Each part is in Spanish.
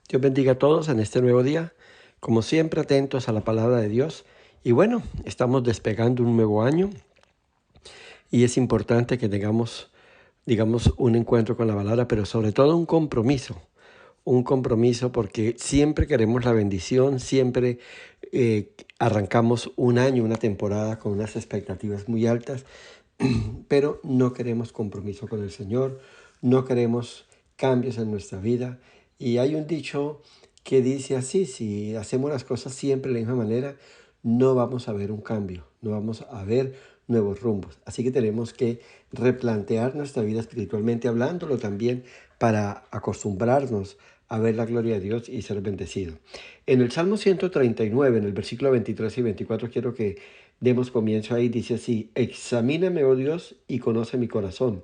Dios bendiga a todos en este nuevo día, como siempre atentos a la palabra de Dios. Y bueno, estamos despegando un nuevo año y es importante que tengamos, digamos, un encuentro con la palabra, pero sobre todo un compromiso porque siempre queremos la bendición, siempre arrancamos un año, una temporada con unas expectativas muy altas, pero no queremos compromiso con el Señor, no queremos cambios en nuestra vida. Y hay un dicho que dice así: si hacemos las cosas siempre de la misma manera, no vamos a ver un cambio, no vamos a ver nuevos rumbos. Así que tenemos que replantear nuestra vida espiritualmente hablándolo también para acostumbrarnos a ver la gloria de Dios y ser bendecido. En el Salmo 139, en el versículo 23 y 24, quiero que demos comienzo ahí. Dice así: examíname, oh Dios, y conoce mi corazón.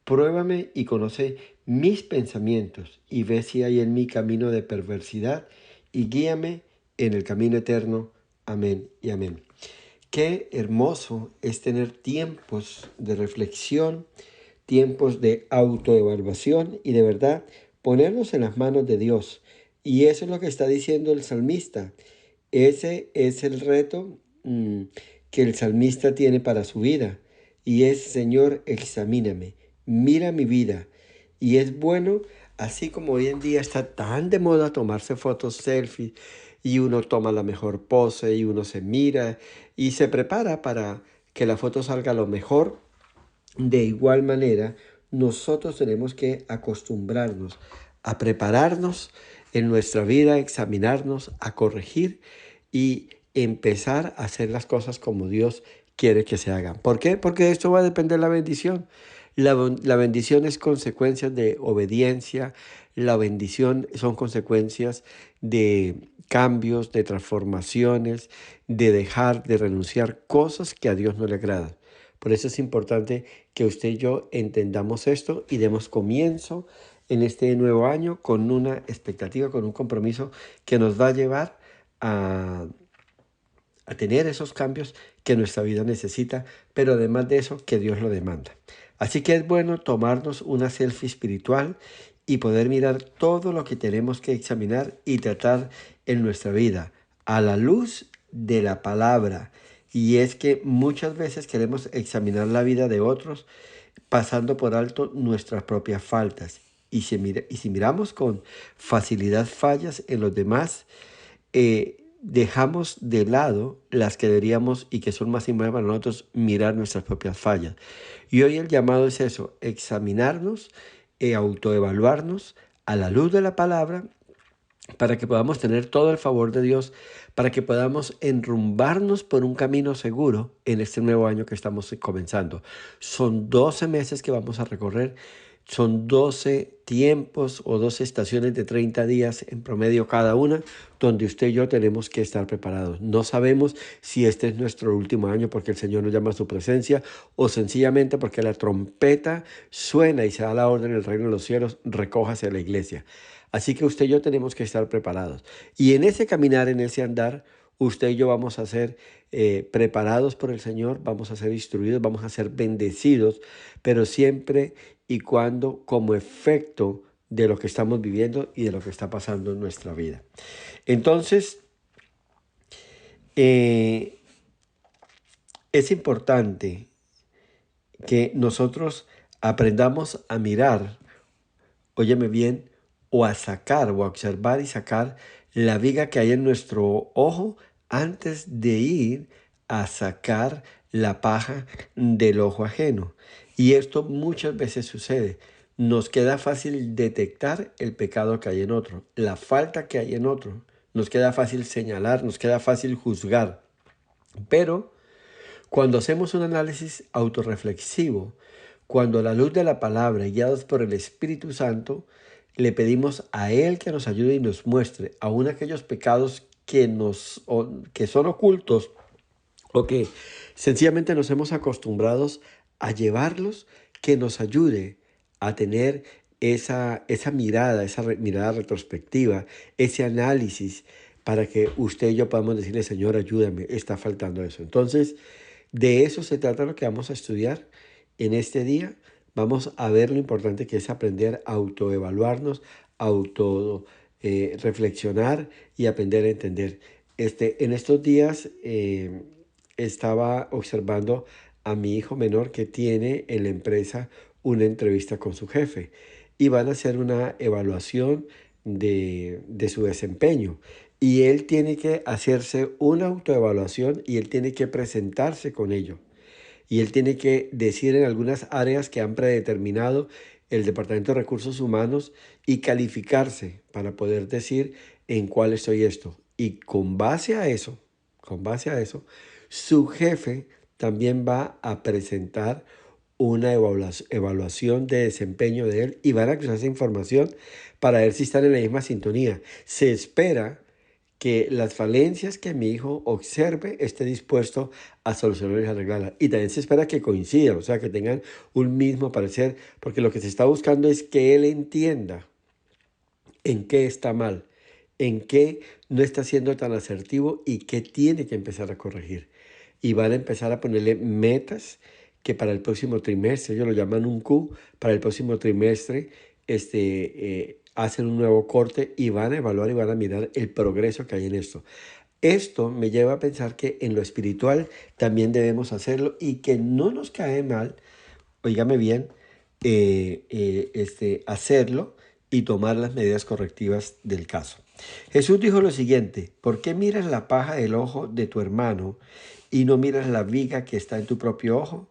Pruébame y conoce mis pensamientos, y ve si hay en mí camino de perversidad, y guíame en el camino eterno. Amén y amén. Qué hermoso es tener tiempos de reflexión, tiempos de autoevaluación y de verdad ponernos en las manos de Dios. Y eso es lo que está diciendo el salmista. Ese es el reto que el salmista tiene para su vida. Y es: Señor, examíname, mira mi vida. Y es bueno, así como hoy en día está tan de moda tomarse fotos selfies y uno toma la mejor pose y uno se mira y se prepara para que la foto salga lo mejor. De igual manera, nosotros tenemos que acostumbrarnos a prepararnos en nuestra vida, a examinarnos, a corregir y empezar a hacer las cosas como Dios quiere que se hagan. ¿Por qué? Porque esto va a depender de la bendición. La bendición es consecuencia de obediencia, la bendición son consecuencias de cambios, de transformaciones, de dejar, de renunciar cosas que a Dios no le agradan. Por eso es importante que usted y yo entendamos esto y demos comienzo en este nuevo año con una expectativa, con un compromiso que nos va a llevar a, a tener esos cambios que nuestra vida necesita, pero además de eso, que Dios lo demanda. Así que es bueno tomarnos una selfie espiritual y poder mirar todo lo que tenemos que examinar y tratar en nuestra vida a la luz de la palabra. Y es que muchas veces queremos examinar la vida de otros pasando por alto nuestras propias faltas. Y si miramos con facilidad fallas en los demás, dejamos de lado las que deberíamos y que son más importantes para nosotros, mirar nuestras propias fallas. Y hoy el llamado es eso: examinarnos, autoevaluarnos a la luz de la palabra para que podamos tener todo el favor de Dios, para que podamos enrumbarnos por un camino seguro en este nuevo año que estamos comenzando. Son 12 meses que vamos a recorrer, son 12 tiempos o 12 estaciones de 30 días en promedio cada una, donde usted y yo tenemos que estar preparados. No sabemos si este es nuestro último año porque el Señor nos llama a su presencia, o sencillamente porque la trompeta suena y se da la orden en el reino de los cielos: recójase a la iglesia. Así que usted y yo tenemos que estar preparados. Y en ese caminar, en ese andar, usted y yo vamos a ser preparados por el Señor, vamos a ser instruidos, vamos a ser bendecidos, pero siempre y cuando como efecto de lo que estamos viviendo y de lo que está pasando en nuestra vida. Entonces, eh, es importante que nosotros aprendamos a mirar, óyeme bien, o a sacar o a observar y sacar la viga que hay en nuestro ojo antes de ir a sacar la paja del ojo ajeno. Y esto muchas veces sucede. Nos queda fácil detectar el pecado que hay en otro, la falta que hay en otro. Nos queda fácil señalar, nos queda fácil juzgar. Pero cuando hacemos un análisis autorreflexivo, cuando a la luz de la palabra, guiados por el Espíritu Santo, le pedimos a Él que nos ayude y nos muestre aún aquellos pecados que son ocultos o que sencillamente nos hemos acostumbrados a llevarlos, que nos ayude a tener esa mirada, mirada retrospectiva, ese análisis, para que usted y yo podamos decirle: Señor, ayúdame, está faltando eso. Entonces, de eso se trata lo que vamos a estudiar en este día. Vamos a ver lo importante que es aprender a autoevaluarnos, auto reflexionar y aprender a entender. En estos días estaba observando a mi hijo menor que tiene en la empresa una entrevista con su jefe y van a hacer una evaluación de su desempeño. Y él tiene que hacerse una autoevaluación y él tiene que presentarse con ello. Y él tiene que decir en algunas áreas que han predeterminado el Departamento de Recursos Humanos y calificarse para poder decir en cuál estoy esto. Y con base a eso, su jefe también va a presentar una evaluación de desempeño de él y van a cruzar esa información para ver si están en la misma sintonía. Se espera que las falencias que mi hijo observe esté dispuesto a solucionarlas y arreglarlas. Y también se espera que coincidan, o sea, que tengan un mismo parecer, porque lo que se está buscando es que él entienda en qué está mal, en qué no está siendo tan asertivo y qué tiene que empezar a corregir. Y van a empezar a ponerle metas que para el próximo trimestre, ellos lo llaman un Q, para el próximo trimestre hacen un nuevo corte y van a evaluar y van a mirar el progreso que hay en esto. Esto me lleva a pensar que en lo espiritual también debemos hacerlo y que no nos cae mal, oígame bien, hacerlo y tomar las medidas correctivas del caso. Jesús dijo lo siguiente: ¿por qué miras la paja del ojo de tu hermano y no miras la viga que está en tu propio ojo?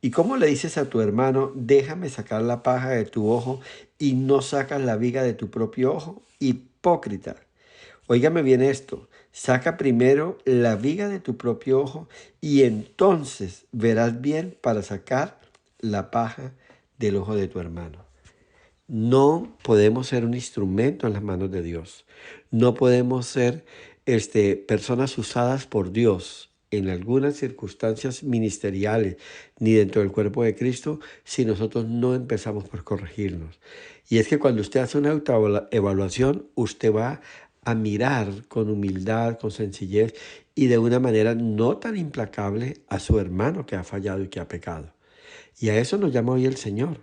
¿Y cómo le dices a tu hermano, déjame sacar la paja de tu ojo y no sacas la viga de tu propio ojo? Hipócrita. Óigame bien esto, saca primero la viga de tu propio ojo y entonces verás bien para sacar la paja del ojo de tu hermano. No podemos ser un instrumento en las manos de Dios. No podemos ser personas usadas por Dios en algunas circunstancias ministeriales ni dentro del cuerpo de Cristo si nosotros no empezamos por corregirnos. Y es que cuando usted hace una autoevaluación, usted va a mirar con humildad, con sencillez y de una manera no tan implacable a su hermano que ha fallado y que ha pecado. Y a eso nos llama hoy el Señor,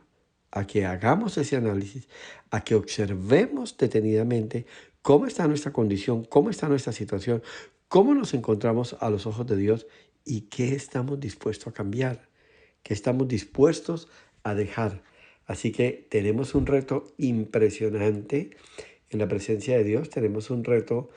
a que hagamos ese análisis, a que observemos detenidamente cómo está nuestra condición, cómo está nuestra situación, cómo nos encontramos a los ojos de Dios y qué estamos dispuestos a cambiar, qué estamos dispuestos a dejar. Así que tenemos un reto impresionante en la presencia de Dios, tenemos un reto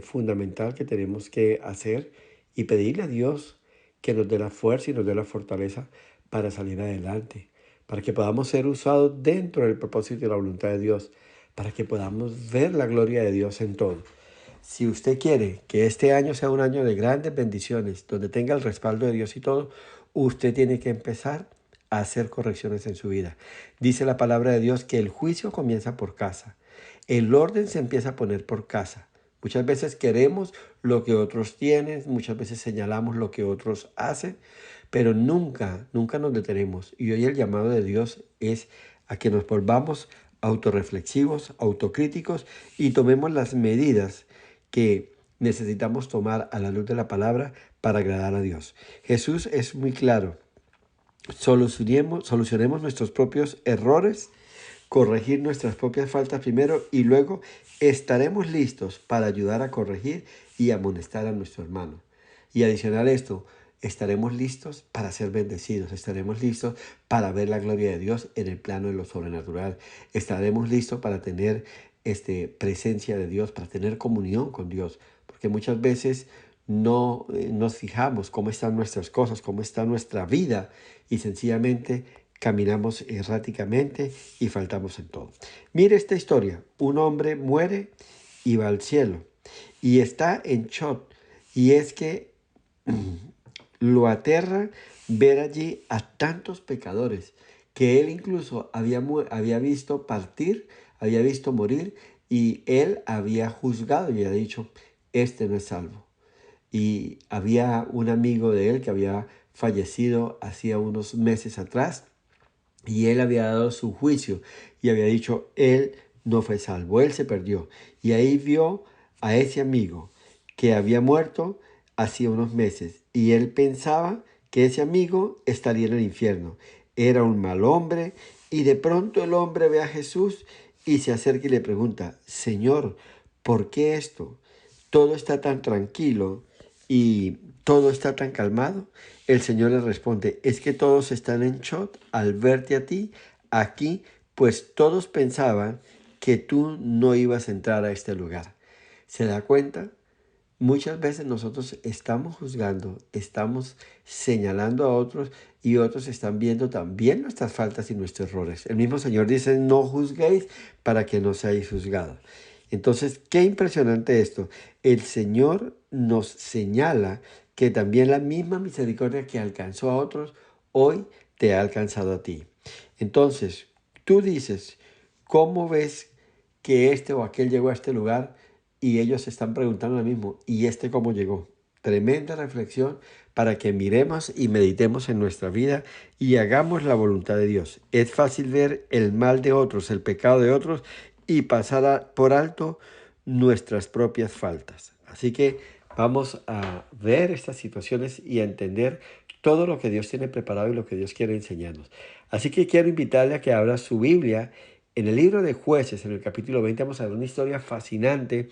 fundamental que tenemos que hacer y pedirle a Dios que nos dé la fuerza y nos dé la fortaleza para salir adelante, para que podamos ser usados dentro del propósito y la voluntad de Dios, para que podamos ver la gloria de Dios en todo. Si usted quiere que este año sea un año de grandes bendiciones, donde tenga el respaldo de Dios y todo, usted tiene que empezar a hacer correcciones en su vida. Dice la palabra de Dios que el juicio comienza por casa. El orden se empieza a poner por casa. Muchas veces queremos lo que otros tienen, muchas veces señalamos lo que otros hacen, pero nunca, nunca nos detenemos. Y hoy el llamado de Dios es a que nos volvamos autorreflexivos, autocríticos y tomemos las medidas que necesitamos tomar a la luz de la palabra para agradar a Dios. Jesús es muy claro. Solucionemos nuestros propios errores, corregir nuestras propias faltas primero y luego estaremos listos para ayudar a corregir y amonestar a nuestro hermano. Y adicional a esto, estaremos listos para ser bendecidos, estaremos listos para ver la gloria de Dios en el plano de lo sobrenatural, estaremos listos para tener presencia de Dios, para tener comunión con Dios, porque muchas veces no nos fijamos cómo están nuestras cosas, cómo está nuestra vida y sencillamente caminamos erráticamente y faltamos en todo. Mire esta historia, un hombre muere y va al cielo y está en shock y es que lo aterra ver allí a tantos pecadores que él incluso había visto partir, había visto morir y él había juzgado y había dicho, este no es salvo. Y había un amigo de él que había fallecido hacía unos meses atrás y él había dado su juicio y había dicho, él no fue salvo, él se perdió. Y ahí vio a ese amigo que había muerto hacía unos meses y él pensaba que ese amigo estaría en el infierno. Era un mal hombre y de pronto el hombre ve a Jesús y se acerca y le pregunta, Señor, ¿por qué esto? Todo está tan tranquilo y todo está tan calmado. El Señor le responde, es que todos están en shock al verte a ti aquí, pues todos pensaban que tú no ibas a entrar a este lugar. ¿Se da cuenta? Muchas veces nosotros estamos juzgando, estamos señalando a otros y otros están viendo también nuestras faltas y nuestros errores. El mismo Señor dice, no juzguéis para que no seáis juzgados. Entonces, qué impresionante esto. El Señor nos señala que también la misma misericordia que alcanzó a otros, hoy te ha alcanzado a ti. Entonces, tú dices, ¿cómo ves que este o aquel llegó a este lugar? Y ellos se están preguntando lo mismo, ¿y este cómo llegó? Tremenda reflexión para que miremos y meditemos en nuestra vida y hagamos la voluntad de Dios. Es fácil ver el mal de otros, el pecado de otros y pasar por alto nuestras propias faltas. Así que vamos a ver estas situaciones y a entender todo lo que Dios tiene preparado y lo que Dios quiere enseñarnos. Así que quiero invitarle a que abra su Biblia. En el libro de Jueces, en el capítulo 20, vamos a ver una historia fascinante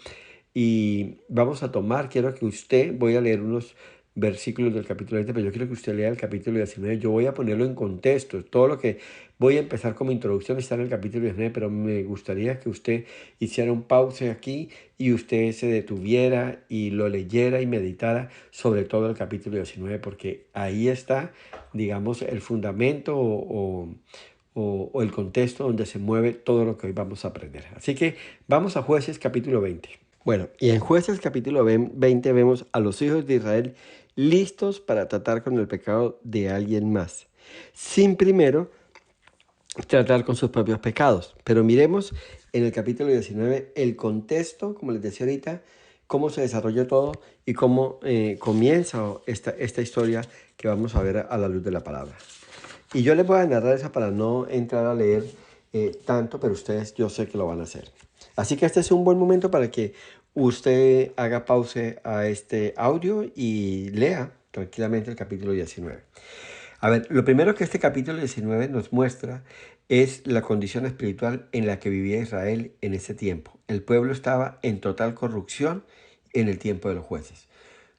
y vamos a tomar, quiero que usted, voy a leer unos versículos del capítulo 20, pero yo quiero que usted lea el capítulo 19, yo voy a ponerlo en contexto, todo lo que voy a empezar como introducción está en el capítulo 19, pero me gustaría que usted hiciera un pause aquí y usted se detuviera y lo leyera y meditara sobre todo el capítulo 19, porque ahí está, digamos, el fundamento o el contexto donde se mueve todo lo que hoy vamos a aprender. Así que vamos a Jueces capítulo 20. Bueno, y en Jueces capítulo 20 vemos a los hijos de Israel listos para tratar con el pecado de alguien más, sin primero tratar con sus propios pecados. Pero miremos en el capítulo 19 el contexto, como les decía ahorita, cómo se desarrolló todo y cómo comienza esta historia que vamos a ver a la luz de la palabra. Y yo les voy a narrar esa para no entrar a leer tanto, pero ustedes yo sé que lo van a hacer. Así que este es un buen momento para que usted haga pause a este audio y lea tranquilamente el capítulo 19. A ver, lo primero que este capítulo 19 nos muestra es la condición espiritual en la que vivía Israel en ese tiempo. El pueblo estaba en total corrupción en el tiempo de los jueces.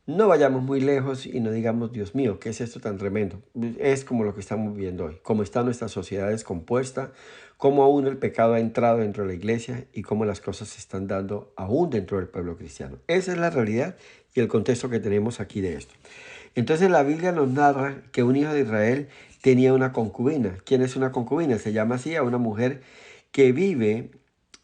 No vayamos muy lejos y no digamos, Dios mío, ¿qué es esto tan tremendo? Es como lo que estamos viviendo hoy, cómo está nuestra sociedad descompuesta, cómo aún el pecado ha entrado dentro de la iglesia y cómo las cosas se están dando aún dentro del pueblo cristiano. Esa es la realidad y el contexto que tenemos aquí de esto. Entonces la Biblia nos narra que un hijo de Israel tenía una concubina. ¿Quién es una concubina? Se llama así a una mujer que vive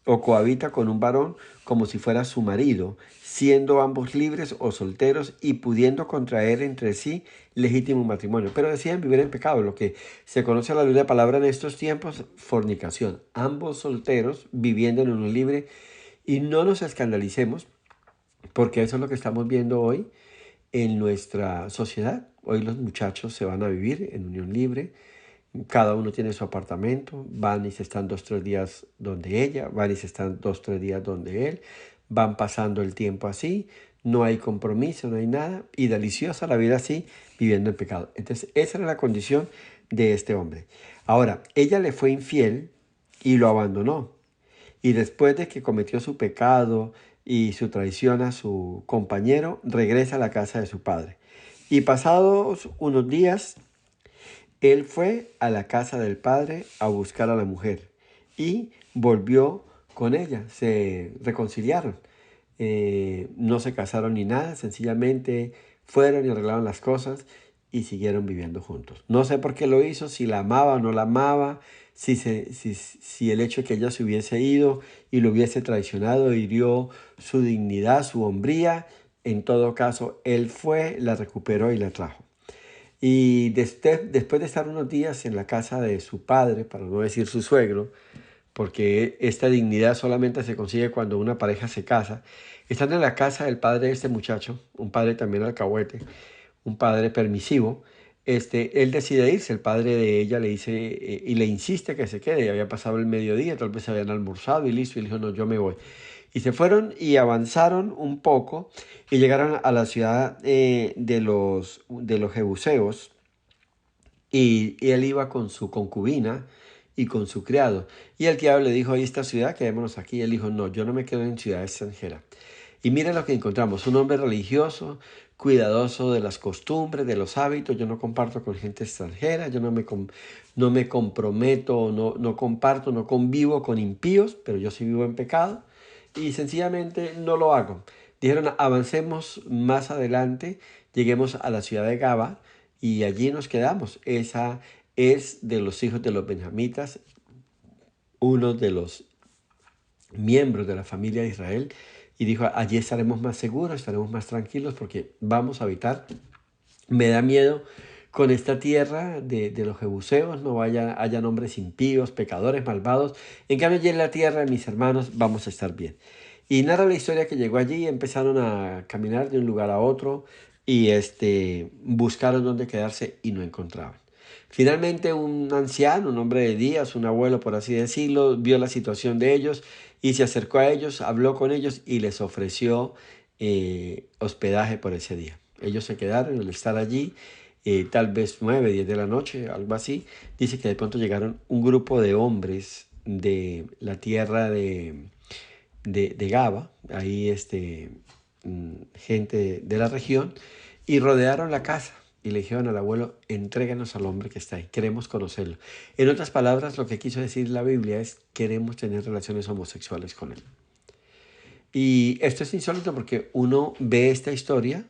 o cohabita con un varón como si fuera su marido, siendo ambos libres o solteros y pudiendo contraer entre sí legítimo matrimonio. Pero deciden vivir en pecado, lo que se conoce a la luz de la palabra en estos tiempos, fornicación. Ambos solteros viviendo en unión libre y no nos escandalicemos porque eso es lo que estamos viendo hoy en nuestra sociedad. Hoy los muchachos se van a vivir en unión libre, cada uno tiene su apartamento, van y se están 2 o 3 días donde ella, van y se están 2 o 3 días donde él, van pasando el tiempo así, no hay compromiso, no hay nada, y deliciosa la vida así, viviendo en pecado. Entonces, esa era la condición de este hombre. Ahora, ella le fue infiel y lo abandonó. Y después de que cometió su pecado y su traición a su compañero, regresa a la casa de su padre. Y pasados unos días, él fue a la casa del padre a buscar a la mujer y volvió con ella, se reconciliaron. No se casaron ni nada, sencillamente fueron y arreglaron las cosas y siguieron viviendo juntos. No sé por qué lo hizo, si la amaba o no la amaba, si el hecho de que ella se hubiese ido y lo hubiese traicionado hirió su dignidad, su hombría. En todo caso, él fue, la recuperó y la trajo. Y después de estar unos días en la casa de su padre, para no decir su suegro, porque esta dignidad solamente se consigue cuando una pareja se casa, estando en la casa del padre de este muchacho, un padre también alcahuete, un padre permisivo, él decide irse. El padre de ella le dice y le insiste que se quede. Había pasado el mediodía, tal vez habían almorzado y listo. Y le dijo, no, yo me voy. Y se fueron y avanzaron un poco y llegaron a la ciudad de los Jebuseos. Y él iba con su concubina y con su criado. Y el diablo le dijo, ahí esta ciudad, quedémonos aquí. Él dijo, no, yo no me quedo en ciudad extranjera. Y mira lo que encontramos, un hombre religioso, cuidadoso de las costumbres, de los hábitos. Yo no comparto con gente extranjera, yo no me comprometo, no comparto, no convivo con impíos, pero yo sí vivo en pecado y sencillamente no lo hago. Dijeron, avancemos más adelante, lleguemos a la ciudad de Gaba y allí nos quedamos. Esa es de los hijos de los benjamitas, uno de los miembros de la familia de Israel, y dijo, allí estaremos más seguros, estaremos más tranquilos porque vamos a habitar. Me da miedo con esta tierra de los jebuseos, no hayan hombres impíos, pecadores, malvados. En cambio, allí en la tierra de mis hermanos vamos a estar bien. Y narra la historia que llegó allí, empezaron a caminar de un lugar a otro y buscaron dónde quedarse y no encontraban. Finalmente un anciano, un hombre de días, un abuelo por así decirlo, vio la situación de ellos y se acercó a ellos, habló con ellos y les ofreció hospedaje por ese día. Ellos se quedaron al estar allí, tal vez 9, 10 de la noche, algo así. Dice que de pronto llegaron un grupo de hombres de la tierra de Gaba, ahí gente de la región, y rodearon la casa y le dijeron al abuelo, entréganos al hombre que está ahí, queremos conocerlo. En otras palabras, lo que quiso decir la Biblia es, queremos tener relaciones homosexuales con él. Y esto es insólito porque uno ve esta historia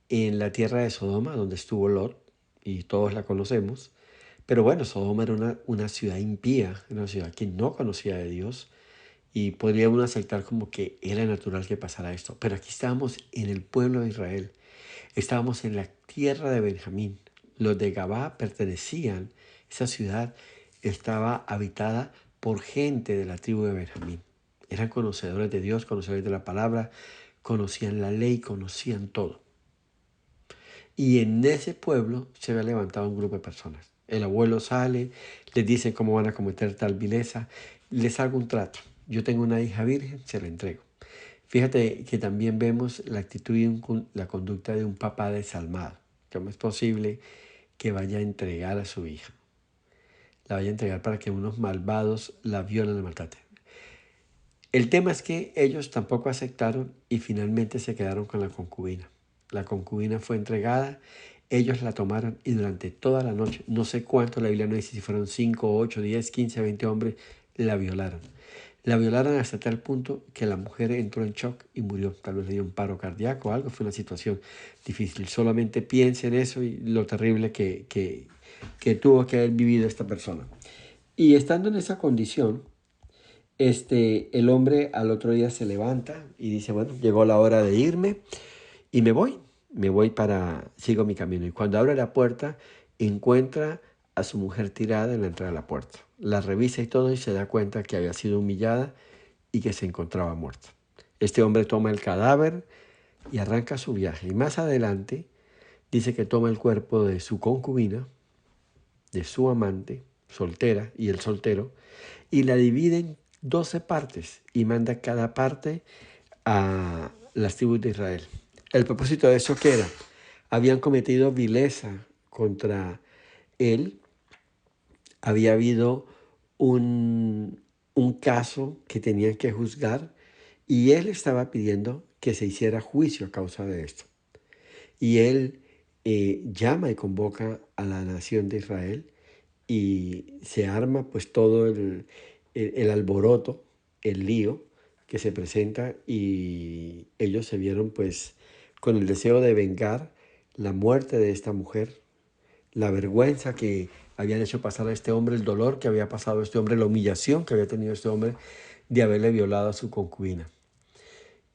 en la tierra de Sodoma, donde estuvo Lot, y todos la conocemos. Pero bueno, Sodoma era una ciudad impía, una ciudad que no conocía de Dios, y podría uno aceptar como que era natural que pasara esto. Pero aquí estábamos en el pueblo de Israel, estábamos en la tierra de Benjamín. Los de Gabá pertenecían, esa ciudad estaba habitada por gente de la tribu de Benjamín. Eran conocedores de Dios, conocedores de la palabra, conocían la ley, conocían todo. Y en ese pueblo se había levantado un grupo de personas. El abuelo sale, les dice cómo van a cometer tal vileza, les hago un trato. Yo tengo una hija virgen, se la entrego. Fíjate que también vemos la actitud y la conducta de un papá desalmado. ¿Cómo es posible que vaya a entregar a su hija? La vaya a entregar para que unos malvados la violen y la maltraten. El tema es que ellos tampoco aceptaron y finalmente se quedaron con la concubina. La concubina fue entregada, ellos la tomaron y durante toda la noche, no sé cuánto, la Biblia no dice si fueron 5, 8, 10, 15, 20 hombres, la violaron. La violaron hasta tal punto que la mujer entró en shock y murió. Tal vez le dio un paro cardíaco o algo, fue una situación difícil. Solamente piense en eso y lo terrible que tuvo que haber vivido esta persona. Y estando en esa condición, el hombre al otro día se levanta y dice, bueno, llegó la hora de irme y me voy sigo mi camino. Y cuando abre la puerta, encuentra a su mujer tirada en la entrada de la puerta. La revisa y todo y se da cuenta que había sido humillada y que se encontraba muerta. Este hombre toma el cadáver y arranca su viaje. Y más adelante dice que toma el cuerpo de su concubina, de su amante, soltera, y el soltero, y la divide en 12 partes y manda cada parte a las tribus de Israel. El propósito de eso, ¿qué era? Habían cometido vileza contra él, había habido un caso que tenían que juzgar y él estaba pidiendo que se hiciera juicio a causa de esto. Y él llama y convoca a la nación de Israel y se arma pues todo el alboroto, el lío que se presenta y ellos se vieron pues con el deseo de vengar la muerte de esta mujer, la vergüenza que habían hecho pasar a este hombre, el dolor que había pasado a este hombre, la humillación que había tenido este hombre de haberle violado a su concubina.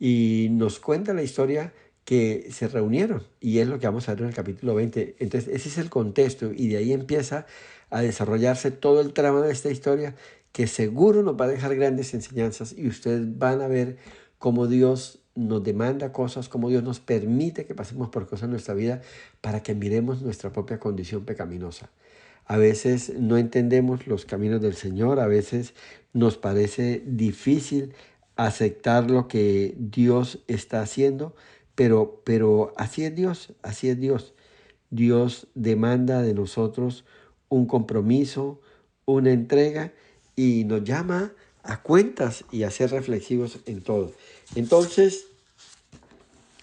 Y nos cuenta la historia que se reunieron y es lo que vamos a ver en el capítulo 20. Entonces ese es el contexto y de ahí empieza a desarrollarse todo el trama de esta historia que seguro nos va a dejar grandes enseñanzas y ustedes van a ver cómo Dios nos demanda cosas, cómo Dios nos permite que pasemos por cosas en nuestra vida para que miremos nuestra propia condición pecaminosa. A veces no entendemos los caminos del Señor, a veces nos parece difícil aceptar lo que Dios está haciendo, pero así es Dios, así es Dios. Dios demanda de nosotros un compromiso, una entrega y nos llama a cuentas y a ser reflexivos en todo. Entonces,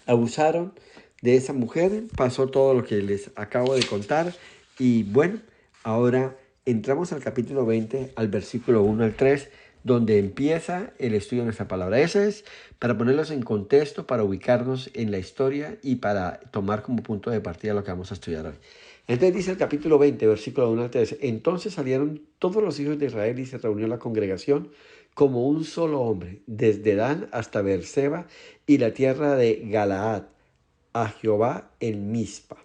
abusaron de esa mujer, pasó todo lo que les acabo de contar y bueno, ahora entramos al capítulo 20, al versículo 1 al 3, donde empieza el estudio de nuestra palabra. Ese es para ponerlos en contexto, para ubicarnos en la historia y para tomar como punto de partida lo que vamos a estudiar hoy. Entonces dice el capítulo 20, versículo 1 al 3, entonces salieron todos los hijos de Israel y se reunió la congregación como un solo hombre, desde Dan hasta Beerseba y la tierra de Galaad, a Jehová en Mizpa.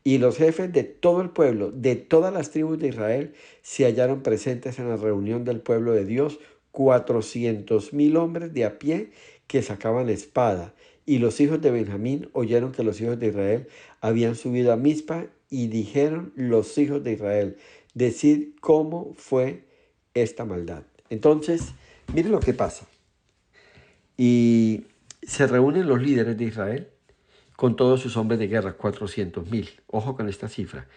Y los jefes de todo el pueblo, de todas las tribus de Israel, se hallaron presentes en la reunión del pueblo de Dios, 400,000 hombres de a pie que sacaban espada. Y los hijos de Benjamín oyeron que los hijos de Israel habían subido a Mizpa y dijeron los hijos de Israel, decid cómo fue esta maldad. Entonces, miren lo que pasa. Y se reúnen los líderes de Israel con todos sus hombres de guerra, 400,000. Ojo con esta cifra.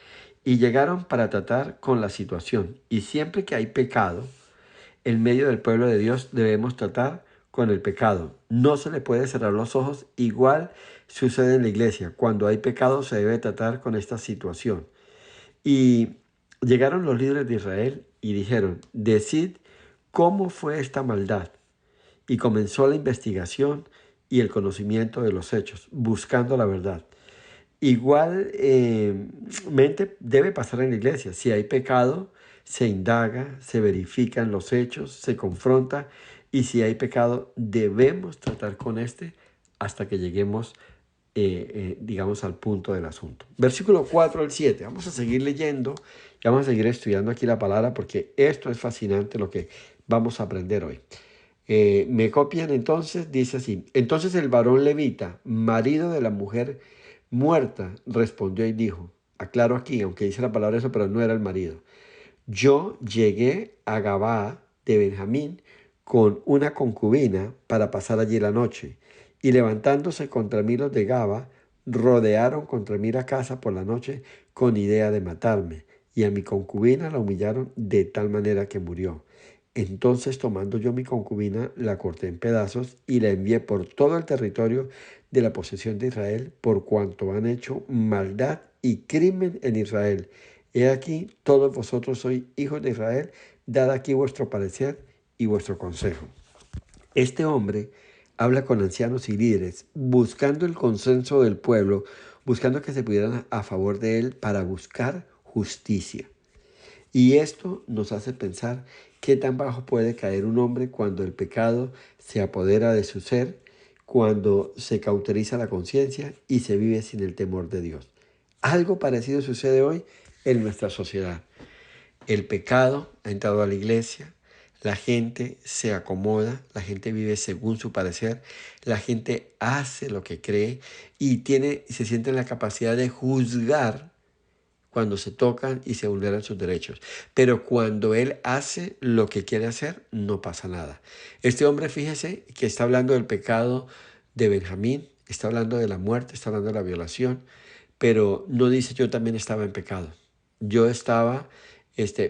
Y llegaron para tratar con la situación. Y siempre que hay pecado, en medio del pueblo de Dios debemos tratar con el pecado. No se le puede cerrar los ojos. Igual sucede en la iglesia. Cuando hay pecado se debe tratar con esta situación. Y llegaron los líderes de Israel y dijeron, decid cómo fue esta maldad. Y comenzó la investigación y el conocimiento de los hechos, buscando la verdad. Igualmente debe pasar en la iglesia. Si hay pecado, se indaga, se verifican los hechos, se confronta. Y si hay pecado, debemos tratar con este hasta que lleguemos, digamos, al punto del asunto. Versículo 4 al 7. Vamos a seguir leyendo y vamos a seguir estudiando aquí la palabra porque esto es fascinante lo que vamos a aprender hoy. Me copian entonces, dice así. Entonces el varón levita, marido de la mujer muerta, respondió y dijo, aclaro aquí, aunque dice la palabra eso, pero no era el marido. Yo llegué a Gabaa de Benjamín con una concubina para pasar allí la noche, y levantándose contra mí los de Gaba, rodearon contra mí la casa por la noche con idea de matarme, y a mi concubina la humillaron de tal manera que murió. Entonces, tomando yo mi concubina, la corté en pedazos y la envié por todo el territorio de la posesión de Israel, por cuanto han hecho maldad y crimen en Israel. He aquí, todos vosotros sois hijos de Israel, dad aquí vuestro parecer y vuestro consejo. Este hombre habla con ancianos y líderes, buscando el consenso del pueblo, buscando que se pudieran a favor de él para buscar justicia. Y esto nos hace pensar qué tan bajo puede caer un hombre cuando el pecado se apodera de su ser, cuando se cauteriza la conciencia y se vive sin el temor de Dios. Algo parecido sucede hoy en nuestra sociedad. El pecado ha entrado a la iglesia, la gente se acomoda, la gente vive según su parecer, la gente hace lo que cree y se siente en la capacidad de juzgar cuando se tocan y se vulneran sus derechos. Pero cuando él hace lo que quiere hacer, no pasa nada. Este hombre, fíjese que está hablando del pecado de Benjamín, está hablando de la muerte, está hablando de la violación, pero no dice yo también estaba en pecado. Yo estaba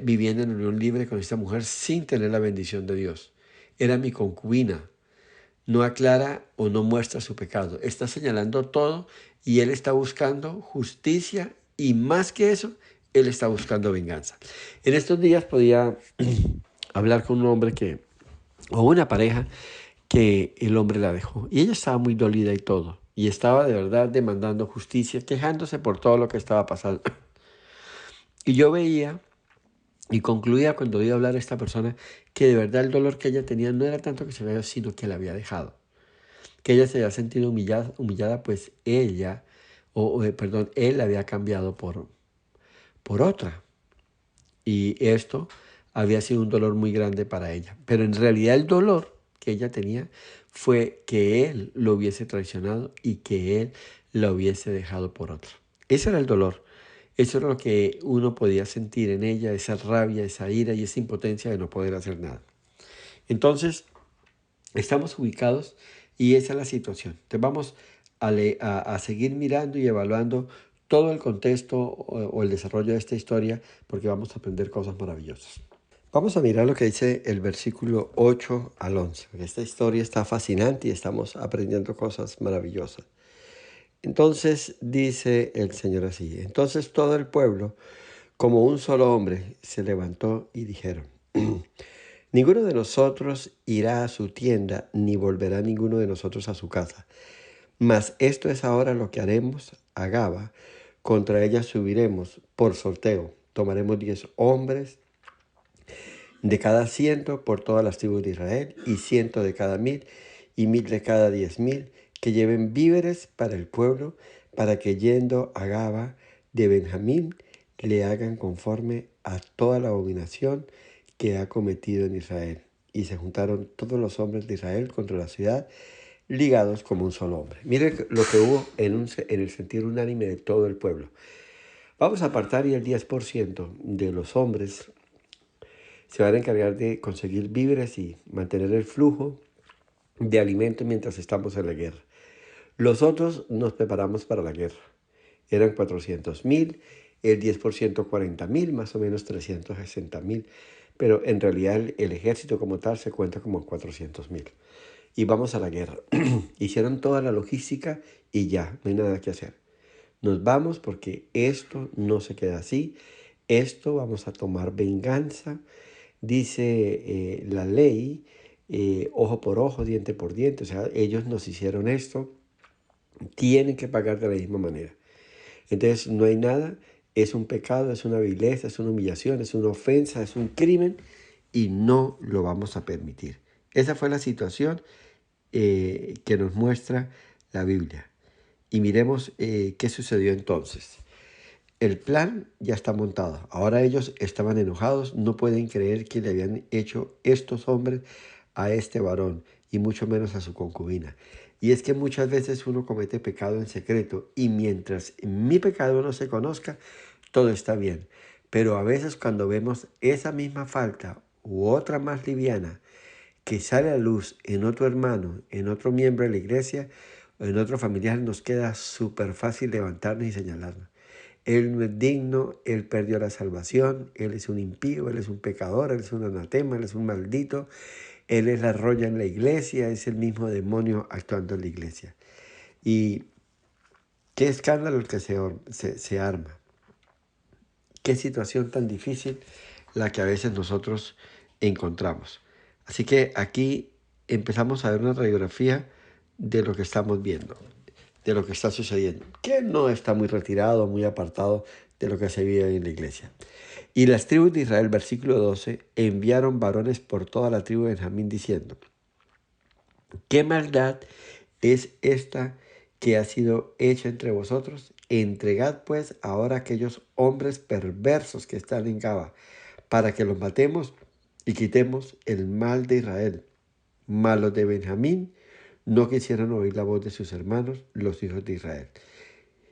viviendo en unión libre con esta mujer sin tener la bendición de Dios. Era mi concubina. No aclara o no muestra su pecado. Está señalando todo y él está buscando justicia y más que eso, él está buscando venganza. En estos días podía hablar con un hombre o una pareja que el hombre la dejó y ella estaba muy dolida y todo. Y estaba de verdad demandando justicia, quejándose por todo lo que estaba pasando. Y yo veía y concluía cuando oía hablar a esta persona que de verdad el dolor que ella tenía no era tanto que se había, sino que la había dejado. Que ella se había sentido humillada pues él la había cambiado por otra. Y esto había sido un dolor muy grande para ella. Pero en realidad el dolor que ella tenía fue que él lo hubiese traicionado y que él la hubiese dejado por otra. Ese era el dolor. Eso era lo que uno podía sentir en ella, esa rabia, esa ira y esa impotencia de no poder hacer nada. Entonces, estamos ubicados y esa es la situación. Entonces vamos a seguir mirando y evaluando todo el contexto o el desarrollo de esta historia porque vamos a aprender cosas maravillosas. Vamos a mirar lo que dice el versículo 8 al 11, porque esta historia está fascinante y estamos aprendiendo cosas maravillosas. Entonces dice el Señor así: entonces todo el pueblo, como un solo hombre, se levantó y dijeron: ninguno de nosotros irá a su tienda, ni volverá ninguno de nosotros a su casa. Mas esto es ahora lo que haremos a Gaba. Contra ella subiremos por sorteo. Tomaremos 10 hombres de cada 100 por todas las tribus de Israel, y 100 de cada 1000, y 1000 de cada 10.000, que lleven víveres para el pueblo, para que yendo a Gaba de Benjamín le hagan conforme a toda la abominación que ha cometido en Israel. Y se juntaron todos los hombres de Israel contra la ciudad, ligados como un solo hombre. Miren lo que hubo en el sentir unánime de todo el pueblo. Vamos a apartar, y el 10% de los hombres se van a encargar de conseguir víveres y mantener el flujo de alimentos mientras estamos en la guerra. Los otros nos preparamos para la guerra. Eran 400.000, el 10% 40.000, más o menos 360.000. Pero en realidad el ejército como tal se cuenta como 400.000. Y vamos a la guerra. Hicieron toda la logística y ya, no hay nada que hacer. Nos vamos porque esto no se queda así. Esto vamos a tomar venganza. Dice la ley, ojo por ojo, diente por diente. O sea, ellos nos hicieron esto, tienen que pagar de la misma manera. Entonces no hay nada, es un pecado, es una vileza, es una humillación, es una ofensa, es un crimen, y no lo vamos a permitir. Esa fue la situación que nos muestra la Biblia. Y miremos qué sucedió entonces. El plan ya está montado. Ahora ellos estaban enojados, no pueden creer que le habían hecho estos hombres a este varón, y mucho menos a su concubina. Y es que muchas veces uno comete pecado en secreto, y mientras mi pecado no se conozca, todo está bien. Pero a veces cuando vemos esa misma falta u otra más liviana que sale a luz en otro hermano, en otro miembro de la iglesia o en otro familiar, nos queda súper fácil levantarnos y señalarnos. Él no es digno, él perdió la salvación, él es un impío, él es un pecador, él es un anatema, él es un maldito, él es la roya en la iglesia, es el mismo demonio actuando en la iglesia. Y qué escándalo el que se arma. Qué situación tan difícil la que a veces nosotros encontramos. Así que aquí empezamos a ver una radiografía de lo que estamos viendo, de lo que está sucediendo, que no está muy retirado, muy apartado de lo que se vive en la iglesia. Y las tribus de Israel, versículo 12, enviaron varones por toda la tribu de Benjamín diciendo: ¿qué maldad es esta que ha sido hecha entre vosotros? Entregad pues ahora a aquellos hombres perversos que están en Gaba, para que los matemos y quitemos el mal de Israel. Mas los de Benjamín no quisieron oír la voz de sus hermanos, los hijos de Israel,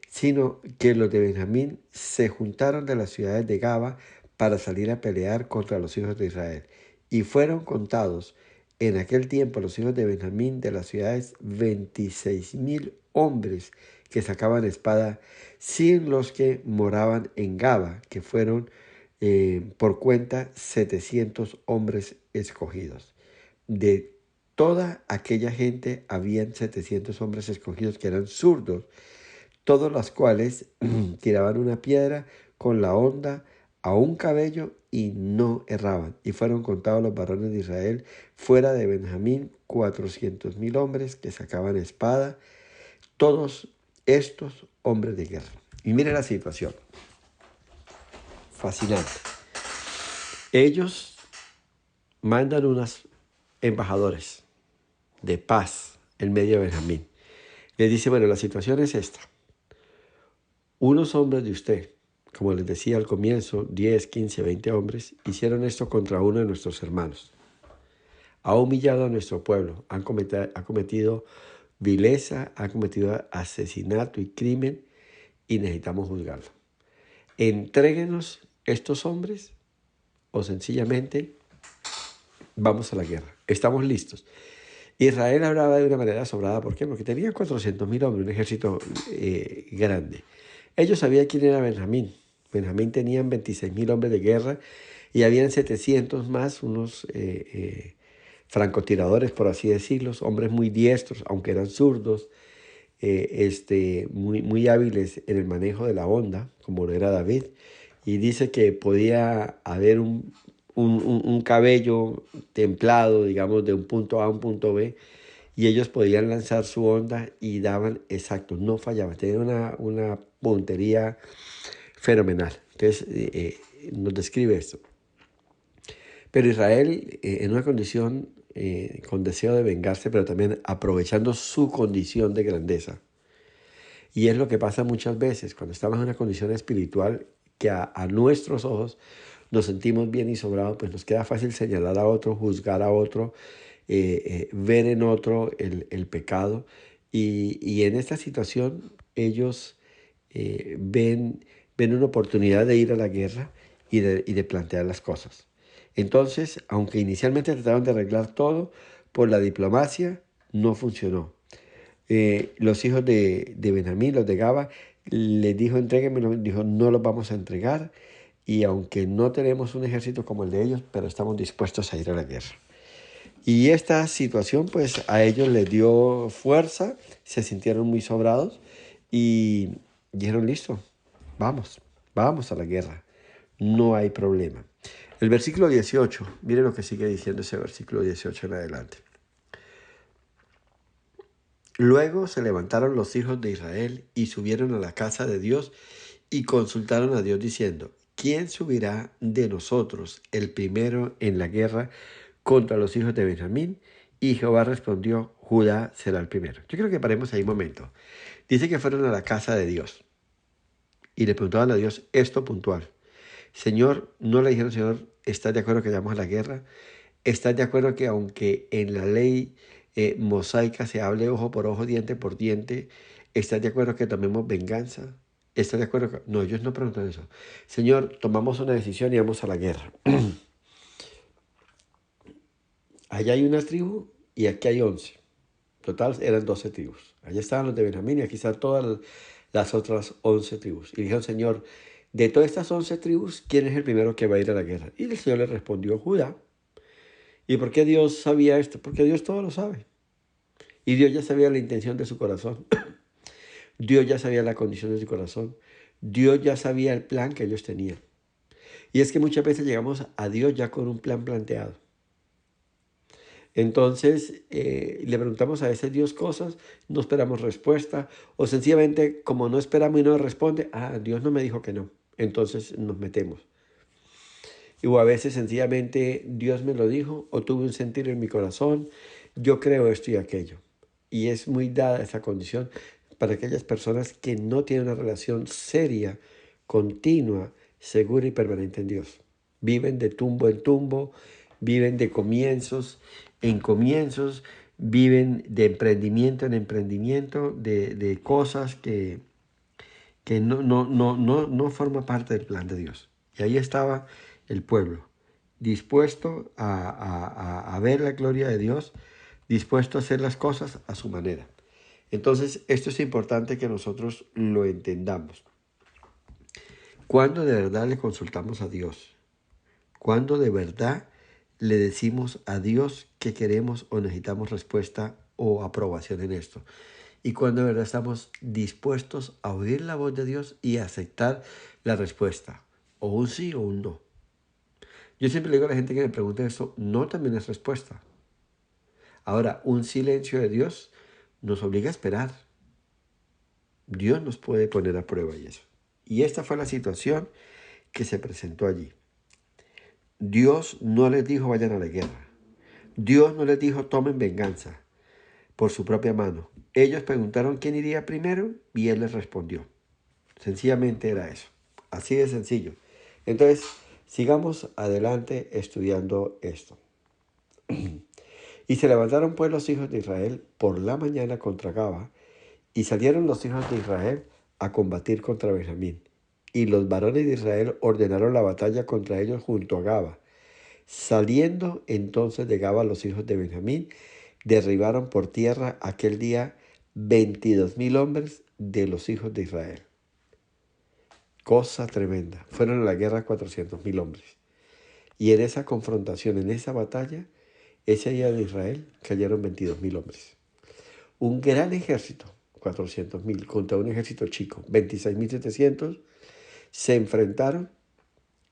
sino que los de Benjamín se juntaron de las ciudades de Gaba para salir a pelear contra los hijos de Israel. Y fueron contados en aquel tiempo los hijos de Benjamín de las ciudades 26.000 hombres que sacaban espada, sin los que moraban en Gaba, que fueron por cuenta 700 hombres escogidos. De toda aquella gente habían 700 hombres escogidos que eran zurdos, todos los cuales tiraban una piedra con la honda a un cabello y no erraban. Y fueron contados los varones de Israel fuera de Benjamín 400.000 hombres que sacaban espada, todos estos hombres de guerra. Y mire la situación, fascinante. Ellos mandan unos embajadores de paz en medio de Benjamín. Les dice: bueno, la situación es esta. Unos hombres de usted, como les decía al comienzo, 10, 15, 20 hombres, hicieron esto contra uno de nuestros hermanos. Ha humillado a nuestro pueblo, ha cometido vileza, ha cometido asesinato y crimen, y necesitamos juzgarlo. Entréguenos estos hombres o sencillamente vamos a la guerra. Estamos listos. Israel hablaba de una manera sobrada. ¿Por qué? Porque tenía 400.000 hombres, un ejército grande. Ellos sabían quién era Benjamín. Benjamín tenían 26.000 hombres de guerra, Y habían 700 más, unos francotiradores, por así decirlo, hombres muy diestros, aunque eran zurdos, muy hábiles en el manejo de la onda, como lo era David. Y dice que podía haber un cabello templado, digamos, de un punto A a un punto B, y ellos podían lanzar su onda y daban exacto, no fallaban, tenían una puntería fenomenal. Entonces, nos describe esto. Pero Israel, en una condición con deseo de vengarse, pero también aprovechando su condición de grandeza. Y es lo que pasa muchas veces cuando estamos en una condición espiritual que a nuestros ojos nos sentimos bien y sobrados, pues nos queda fácil señalar a otro, juzgar a otro, ver en otro el pecado. Y en esta situación ellos ven una oportunidad de ir a la guerra y de plantear las cosas. Entonces, aunque inicialmente trataron de arreglar todo, por la diplomacia no funcionó. Los hijos de Benjamín, los de Gaba, les dijo, entréguenmelo, dijo, no los vamos a entregar, y aunque no tenemos un ejército como el de ellos, pero estamos dispuestos a ir a la guerra. Y esta situación, pues, a ellos les dio fuerza, se sintieron muy sobrados y dijeron, listo, vamos a la guerra, no hay problema. El versículo 18, miren lo que sigue diciendo ese versículo 18 en adelante. Luego se levantaron los hijos de Israel y subieron a la casa de Dios y consultaron a Dios diciendo, ¿quién subirá de nosotros el primero en la guerra contra los hijos de Benjamín? Y Jehová respondió, Judá será el primero. Yo creo que paremos ahí un momento. Dice que fueron a la casa de Dios y le preguntaban a Dios esto puntual. Señor, no le dijeron, Señor, ¿estás de acuerdo que vayamos a la guerra? ¿Estás de acuerdo que aunque en la ley mosaica se hable ojo por ojo, diente por diente, estás de acuerdo que tomemos venganza? ¿Estás de acuerdo? No, ellos no preguntan eso. Señor, tomamos una decisión y vamos a la guerra. Allá hay una tribu y aquí hay 11. Total eran 12 tribus. Allá estaban los de Benjamín y aquí están todas las otras 11 tribus. Y dijeron, Señor, de todas estas 11 tribus, ¿quién es el primero que va a ir a la guerra? Y el Señor le respondió, Judá. ¿Y por qué Dios sabía esto? Porque Dios todo lo sabe. Y Dios ya sabía la intención de su corazón. Dios ya sabía la condición de su corazón. Dios ya sabía el plan que ellos tenían. Y es que muchas veces llegamos a Dios ya con un plan planteado. Entonces le preguntamos a ese Dios cosas, no esperamos respuesta, o sencillamente como no esperamos y no responde, Dios no me dijo que no, entonces nos metemos. O a veces sencillamente Dios me lo dijo, o tuve un sentir en mi corazón, yo creo esto y aquello. Y es muy dada esa condición para aquellas personas que no tienen una relación seria, continua, segura y permanente en Dios. Viven de tumbo en tumbo, viven de comienzos en comienzos, viven de emprendimiento en emprendimiento, de cosas que no forman parte del plan de Dios. Y ahí estaba el pueblo, dispuesto a ver la gloria de Dios, dispuesto a hacer las cosas a su manera. Entonces, esto es importante que nosotros lo entendamos. ¿Cuándo de verdad le consultamos a Dios? ¿Cuándo de verdad le decimos a Dios que queremos o necesitamos respuesta o aprobación en esto? Y cuando de verdad estamos dispuestos a oír la voz de Dios y a aceptar la respuesta, o un sí o un no. Yo siempre le digo a la gente que me pregunta esto, no también es respuesta. Ahora, un silencio de Dios nos obliga a esperar. Dios nos puede poner a prueba y eso. Y esta fue la situación que se presentó allí. Dios no les dijo vayan a la guerra. Dios no les dijo tomen venganza por su propia mano. Ellos preguntaron quién iría primero y Él les respondió. Sencillamente era eso. Así de sencillo. Entonces, sigamos adelante estudiando esto. Y se levantaron pues los hijos de Israel por la mañana contra Gaba, y salieron los hijos de Israel a combatir contra Benjamín. Y los varones de Israel ordenaron la batalla contra ellos junto a Gaba. Saliendo entonces de Gaba los hijos de Benjamín, derribaron por tierra aquel día 22,000 hombres de los hijos de Israel. Cosa tremenda. Fueron a la guerra 400,000 hombres. Y en esa confrontación, en esa batalla, ese día de Israel cayeron 22.000 hombres. Un gran ejército, 400.000, contra un ejército chico, 26.700, se enfrentaron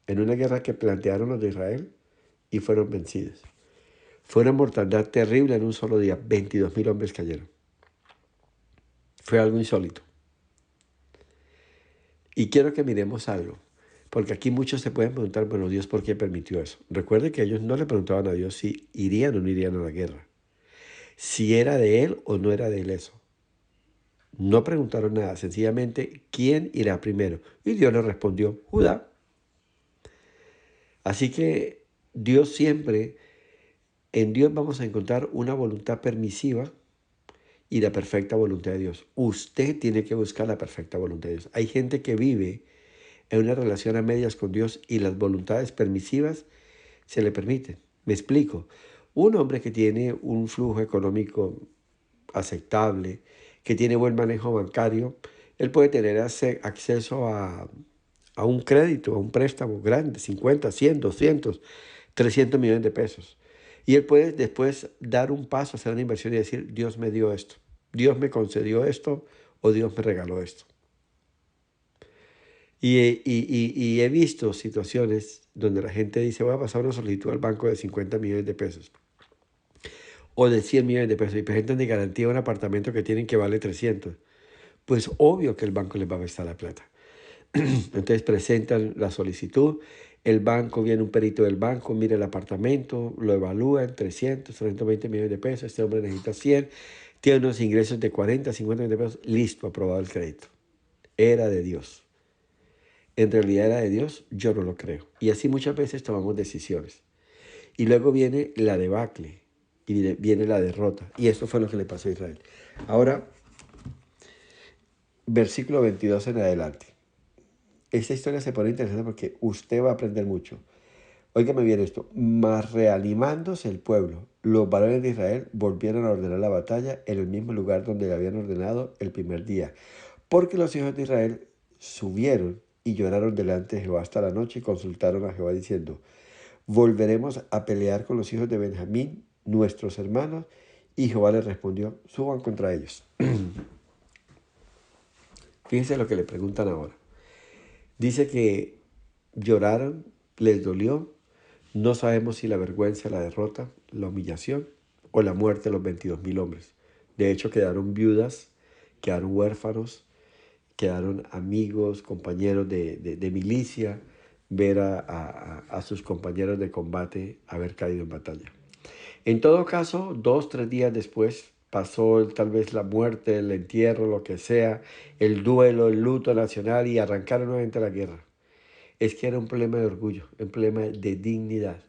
en una guerra que plantearon los de Israel y fueron vencidos. Fue una mortandad terrible en un solo día, 22.000 hombres cayeron. Fue algo insólito. Y quiero que miremos algo, porque aquí muchos se pueden preguntar, bueno, Dios, ¿por qué permitió eso? Recuerde que ellos no le preguntaban a Dios si irían o no irían a la guerra, si era de él o no era de él eso. No preguntaron nada, sencillamente, ¿quién irá primero? Y Dios les respondió, Judá. Así que Dios siempre, en Dios vamos a encontrar una voluntad permisiva y la perfecta voluntad de Dios. Usted tiene que buscar la perfecta voluntad de Dios. Hay gente que vive en una relación a medias con Dios y las voluntades permisivas se le permiten. Me explico. Un hombre que tiene un flujo económico aceptable, que tiene buen manejo bancario, él puede tener acceso a un crédito, a un préstamo grande, 50, 100, 200, 300 millones de pesos. Y él puede después dar un paso, hacer una inversión y decir, Dios me dio esto, Dios me concedió esto o Dios me regaló esto. Y he visto situaciones donde la gente dice, voy a pasar una solicitud al banco de 50 millones de pesos o de 100 millones de pesos y presentan de garantía un apartamento que tienen que vale 300. Pues obvio que el banco les va a prestar la plata. Entonces presentan la solicitud, el banco, viene un perito del banco, mira el apartamento, lo evalúa en 300, 320 millones de pesos, este hombre necesita 100, tiene unos ingresos de 40, 50 millones de pesos, listo, aprobado el crédito. Era de Dios. En realidad era de Dios, yo no lo creo. Y así muchas veces tomamos decisiones. Y luego viene la debacle y viene la derrota. Y esto fue lo que le pasó a Israel. Ahora, versículo 22 en adelante. Esta historia se pone interesante porque usted va a aprender mucho. Óigame bien esto. Mas reanimándose el pueblo, los varones de Israel volvieron a ordenar la batalla en el mismo lugar donde la habían ordenado el primer día. Porque los hijos de Israel subieron y lloraron delante de Jehová hasta la noche y consultaron a Jehová diciendo, volveremos a pelear con los hijos de Benjamín, nuestros hermanos. Y Jehová les respondió, suban contra ellos. Fíjense lo que le preguntan ahora. Dice que lloraron, les dolió. No sabemos si la vergüenza, la derrota, la humillación o la muerte de los 22.000 hombres. De hecho, quedaron viudas, quedaron huérfanos, quedaron amigos, compañeros de milicia, ver a sus compañeros de combate haber caído en batalla. En todo caso, 2, 3 días después pasó tal vez la muerte, el entierro, lo que sea, el duelo, el luto nacional y arrancaron nuevamente la guerra. Es que era un problema de orgullo, un problema de dignidad.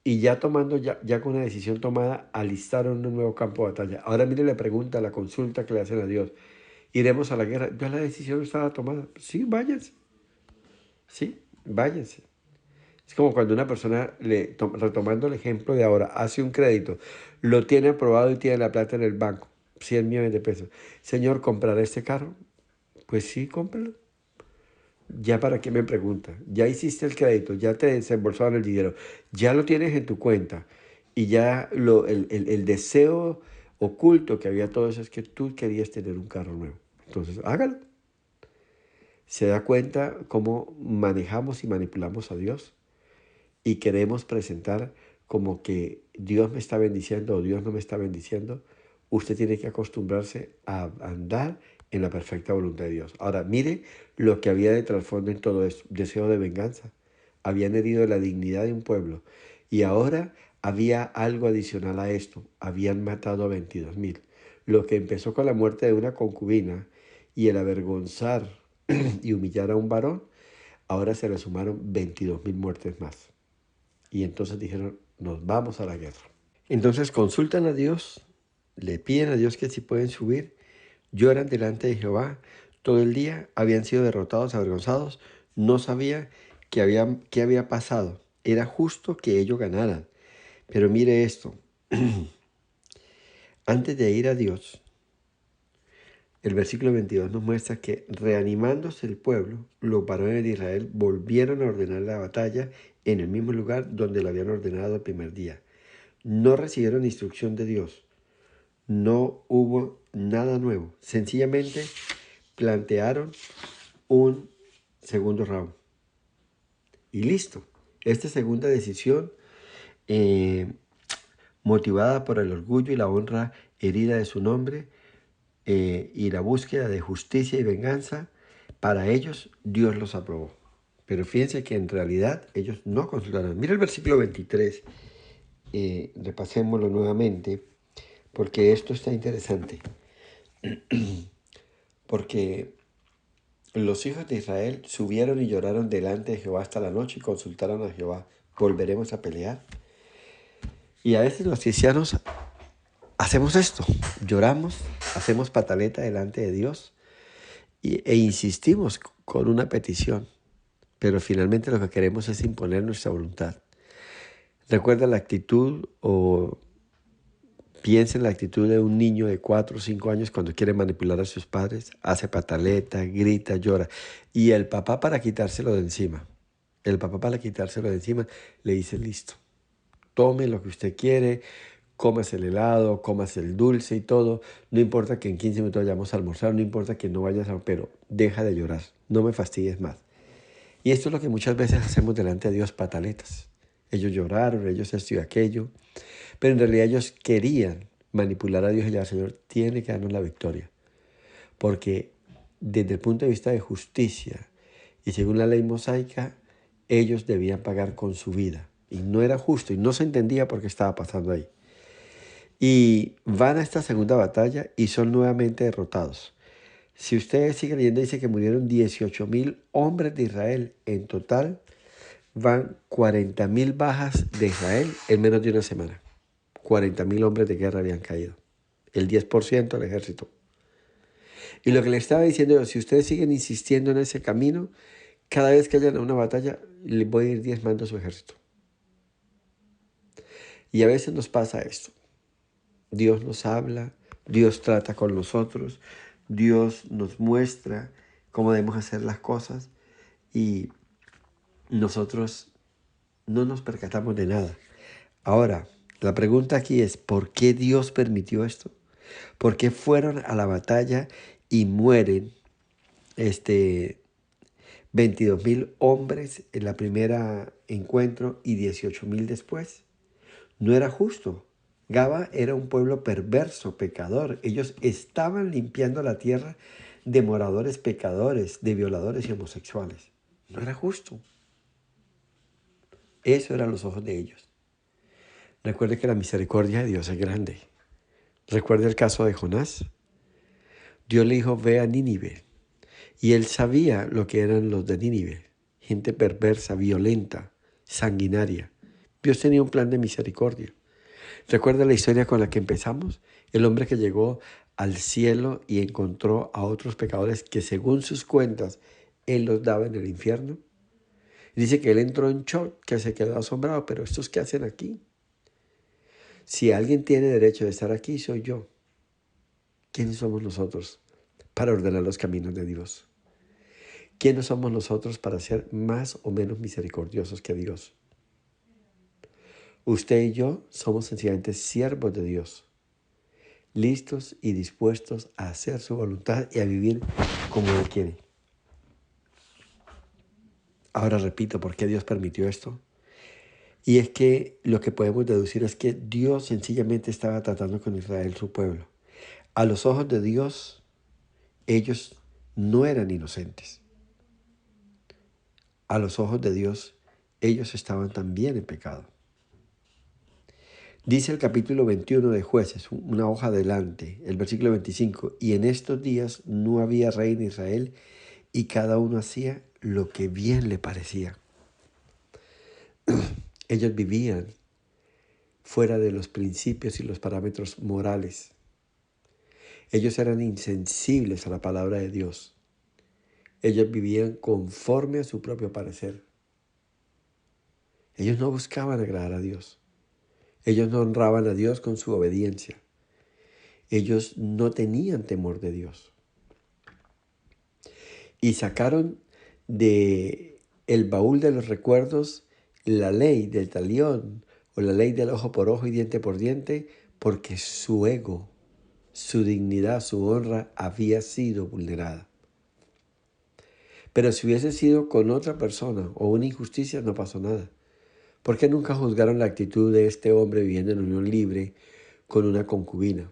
Y ya tomando, ya con una decisión tomada, alistaron un nuevo campo de batalla. Ahora mire la pregunta, la consulta que le hacen a Dios. ¿Iremos a la guerra? Ya la decisión estaba tomada. Sí, váyanse. Sí, váyanse. Es como cuando una persona, retomando el ejemplo de ahora, hace un crédito, lo tiene aprobado y tiene la plata en el banco, 100 millones de pesos. Señor, ¿comprará este carro? Pues sí, cómpralo. ¿Ya para qué me pregunta? Ya hiciste el crédito, ya te desembolsaron el dinero, ya lo tienes en tu cuenta y ya el deseo oculto que había todo eso es que tú querías tener un carro nuevo. Entonces, hágalo. Se da cuenta cómo manejamos y manipulamos a Dios y queremos presentar como que Dios me está bendiciendo o Dios no me está bendiciendo. Usted tiene que acostumbrarse a andar en la perfecta voluntad de Dios. Ahora, mire lo que había de trasfondo en todo esto, deseo de venganza. Habían herido la dignidad de un pueblo y ahora había algo adicional a esto. Habían matado a 22.000. Lo que empezó con la muerte de una concubina y el avergonzar y humillar a un varón, ahora se le sumaron 22.000 muertes más. Y entonces dijeron, nos vamos a la guerra. Entonces consultan a Dios, le piden a Dios que si pueden subir, lloran delante de Jehová todo el día, habían sido derrotados, avergonzados, no sabía qué había pasado. Era justo que ellos ganaran. Pero mire esto, antes de ir a Dios, el versículo 22 nos muestra que reanimándose el pueblo, los varones de Israel volvieron a ordenar la batalla en el mismo lugar donde lo habían ordenado el primer día. No recibieron instrucción de Dios, no hubo nada nuevo, sencillamente plantearon un segundo round y listo. Esta segunda decisión, motivada por el orgullo y la honra herida de su nombre, y la búsqueda de justicia y venganza, para ellos Dios los aprobó. Pero fíjense que en realidad ellos no consultaron. Mira el versículo 23, repasémoslo nuevamente, porque esto está interesante. Porque los hijos de Israel subieron y lloraron delante de Jehová hasta la noche y consultaron a Jehová, ¿volveremos a pelear? Y a veces los cristianos hacemos esto, lloramos, hacemos pataleta delante de Dios e insistimos con una petición, pero finalmente lo que queremos es imponer nuestra voluntad. Recuerda la actitud o piensa en la actitud de un niño de 4 o 5 años cuando quiere manipular a sus padres, hace pataleta, grita, llora, y el papá para quitárselo de encima, le dice listo, tome lo que usted quiere, comas el helado, comas el dulce y todo. No importa que en 15 minutos vayamos a almorzar, no importa que no vayas pero deja de llorar, no me fastidies más. Y esto es lo que muchas veces hacemos delante de Dios, pataletas. Ellos lloraron, ellos esto y aquello, pero en realidad ellos querían manipular a Dios y le decían, Señor, tiene que darnos la victoria. Porque desde el punto de vista de justicia y según la ley mosaica, ellos debían pagar con su vida. Y no era justo y no se entendía por qué estaba pasando ahí. Y van a esta segunda batalla y son nuevamente derrotados. Si ustedes siguen leyendo, dice que murieron 18,000 hombres de Israel. En total van 40,000 bajas de Israel en menos de una semana. 40,000 hombres de guerra habían caído. El 10% del ejército. Y lo que le estaba diciendo, si ustedes siguen insistiendo en ese camino, cada vez que hayan una batalla, les voy a ir diezmando su ejército. Y a veces nos pasa esto. Dios nos habla, Dios trata con nosotros, Dios nos muestra cómo debemos hacer las cosas y nosotros no nos percatamos de nada. Ahora, la pregunta aquí es, ¿por qué Dios permitió esto? ¿Por qué fueron a la batalla y mueren 22,000 hombres en la primera encuentro y 18,000 después? No era justo. Gaba era un pueblo perverso, pecador. Ellos estaban limpiando la tierra de moradores pecadores, de violadores y homosexuales. No era justo. Eso eran los ojos de ellos. Recuerde que la misericordia de Dios es grande. Recuerde el caso de Jonás. Dios le dijo, ve a Nínive. Y él sabía lo que eran los de Nínive. Gente perversa, violenta, sanguinaria. Dios tenía un plan de misericordia. ¿Recuerda la historia con la que empezamos? El hombre que llegó al cielo y encontró a otros pecadores que según sus cuentas, él los daba en el infierno. Dice que él entró en shock, que se quedó asombrado, pero ¿estos qué hacen aquí? Si alguien tiene derecho de estar aquí, soy yo. ¿Quiénes somos nosotros para ordenar los caminos de Dios? ¿Quiénes somos nosotros para ser más o menos misericordiosos que Dios? Usted y yo somos sencillamente siervos de Dios, listos y dispuestos a hacer su voluntad y a vivir como Él quiere. Ahora repito, ¿por qué Dios permitió esto? Y es que lo que podemos deducir es que Dios sencillamente estaba tratando con Israel, su pueblo. A los ojos de Dios, ellos no eran inocentes. A los ojos de Dios, ellos estaban también en pecado. Dice el capítulo 21 de Jueces, una hoja adelante, el versículo 25, y en estos días no había rey en Israel y cada uno hacía lo que bien le parecía. Ellos vivían fuera de los principios y los parámetros morales. Ellos eran insensibles a la palabra de Dios. Ellos vivían conforme a su propio parecer. Ellos no buscaban agradar a Dios. Ellos no honraban a Dios con su obediencia. Ellos no tenían temor de Dios. y sacaron de el baúl de los recuerdos la ley del talión o la ley del ojo por ojo y diente por diente, porque su ego, su dignidad, su honra había sido vulnerada. Pero si hubiese sido con otra persona o una injusticia, no pasó nada. ¿Por qué nunca juzgaron la actitud de este hombre viviendo en unión libre con una concubina?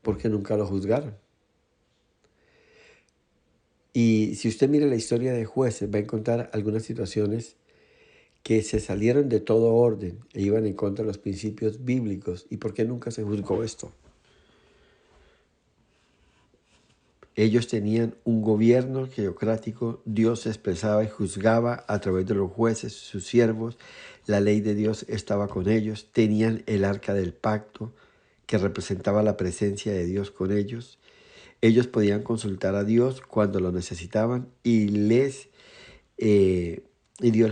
¿Por qué nunca lo juzgaron? Y si usted mira la historia de Jueces, va a encontrar algunas situaciones que se salieron de todo orden e iban en contra de los principios bíblicos. ¿Y por qué nunca se juzgó esto? Ellos tenían un gobierno teocrático, Dios se expresaba y juzgaba a través de los jueces, sus siervos, la ley de Dios estaba con ellos, tenían el arca del pacto que representaba la presencia de Dios con ellos. Ellos podían consultar a Dios cuando lo necesitaban y Dios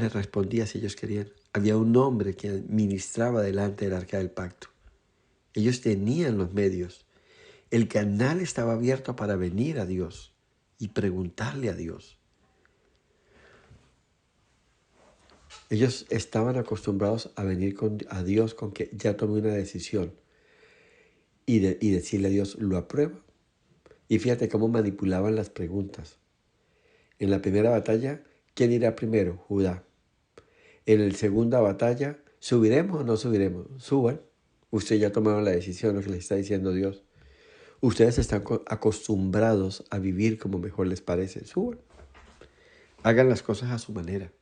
les respondía si ellos querían. Había un hombre que ministraba delante del arca del pacto. Ellos tenían los medios. El canal estaba abierto para venir a Dios y preguntarle a Dios. Ellos estaban acostumbrados a venir a Dios con que ya tomé una decisión y decirle a Dios, ¿lo aprueba? Y fíjate cómo manipulaban las preguntas. En la primera batalla, ¿quién irá primero? Judá. En la segunda batalla, ¿subiremos o no subiremos? Suban. Ustedes ya tomaron la decisión, lo que les está diciendo Dios. Ustedes están acostumbrados a vivir como mejor les parece. Suban. Hagan las cosas a su manera.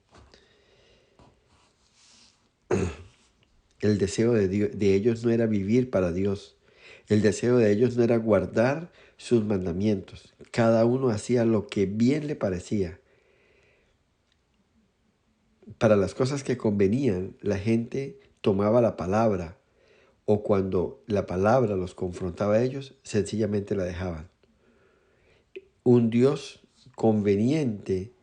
El deseo de ellos no era vivir para Dios. El deseo de ellos no era guardar sus mandamientos. Cada uno hacía lo que bien le parecía. Para las cosas que convenían, la gente tomaba la palabra o cuando la palabra los confrontaba a ellos, sencillamente la dejaban. Un Dios conveniente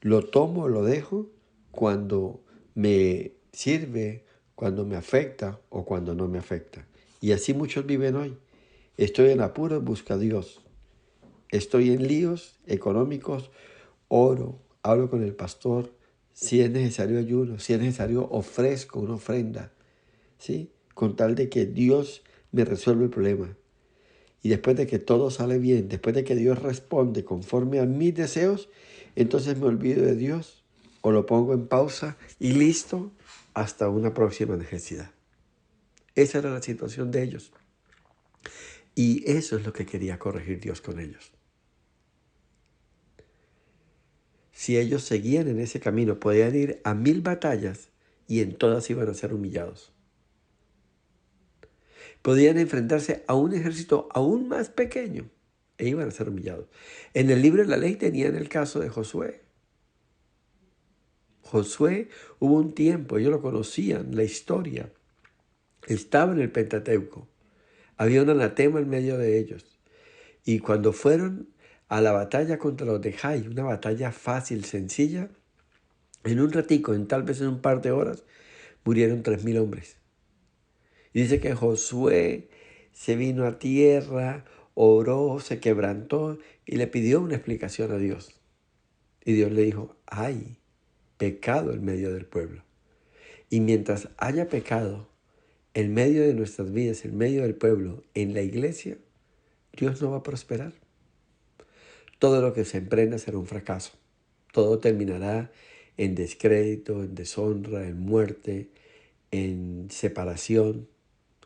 lo tomo, lo dejo cuando me sirve, cuando me afecta o cuando no me afecta. Y así muchos viven hoy. Estoy en apuros, busca a Dios. Estoy en líos económicos, oro, hablo con el pastor. Si es necesario ayuno, si es necesario ofrezco una ofrenda, ¿sí? Con tal de que Dios me resuelva el problema. Y después de que todo sale bien, después de que Dios responde conforme a mis deseos, entonces me olvido de Dios o lo pongo en pausa y listo hasta una próxima necesidad. Esa era la situación de ellos. Y eso es lo que quería corregir Dios con ellos. Si ellos seguían en ese camino, podían ir a 1000 batallas y en todas iban a ser humillados. Podían enfrentarse a un ejército aún más pequeño e iban a ser humillados. En el libro de la ley tenían el caso de Josué. Josué hubo un tiempo, ellos lo conocían, la historia. Estaba en el Pentateuco. Había un anatema en medio de ellos. Y cuando fueron a la batalla contra los de Jai, una batalla fácil, sencilla, en un ratico, tal vez en un par de horas, murieron 3000 hombres. Y dice que Josué se vino a tierra, oró, se quebrantó y le pidió una explicación a Dios. Y Dios le dijo, hay pecado en medio del pueblo. Y mientras haya pecado en medio de nuestras vidas, en medio del pueblo, en la iglesia, Dios no va a prosperar. Todo lo que se emprenda será un fracaso. Todo terminará en descrédito, en deshonra, en muerte, en separación,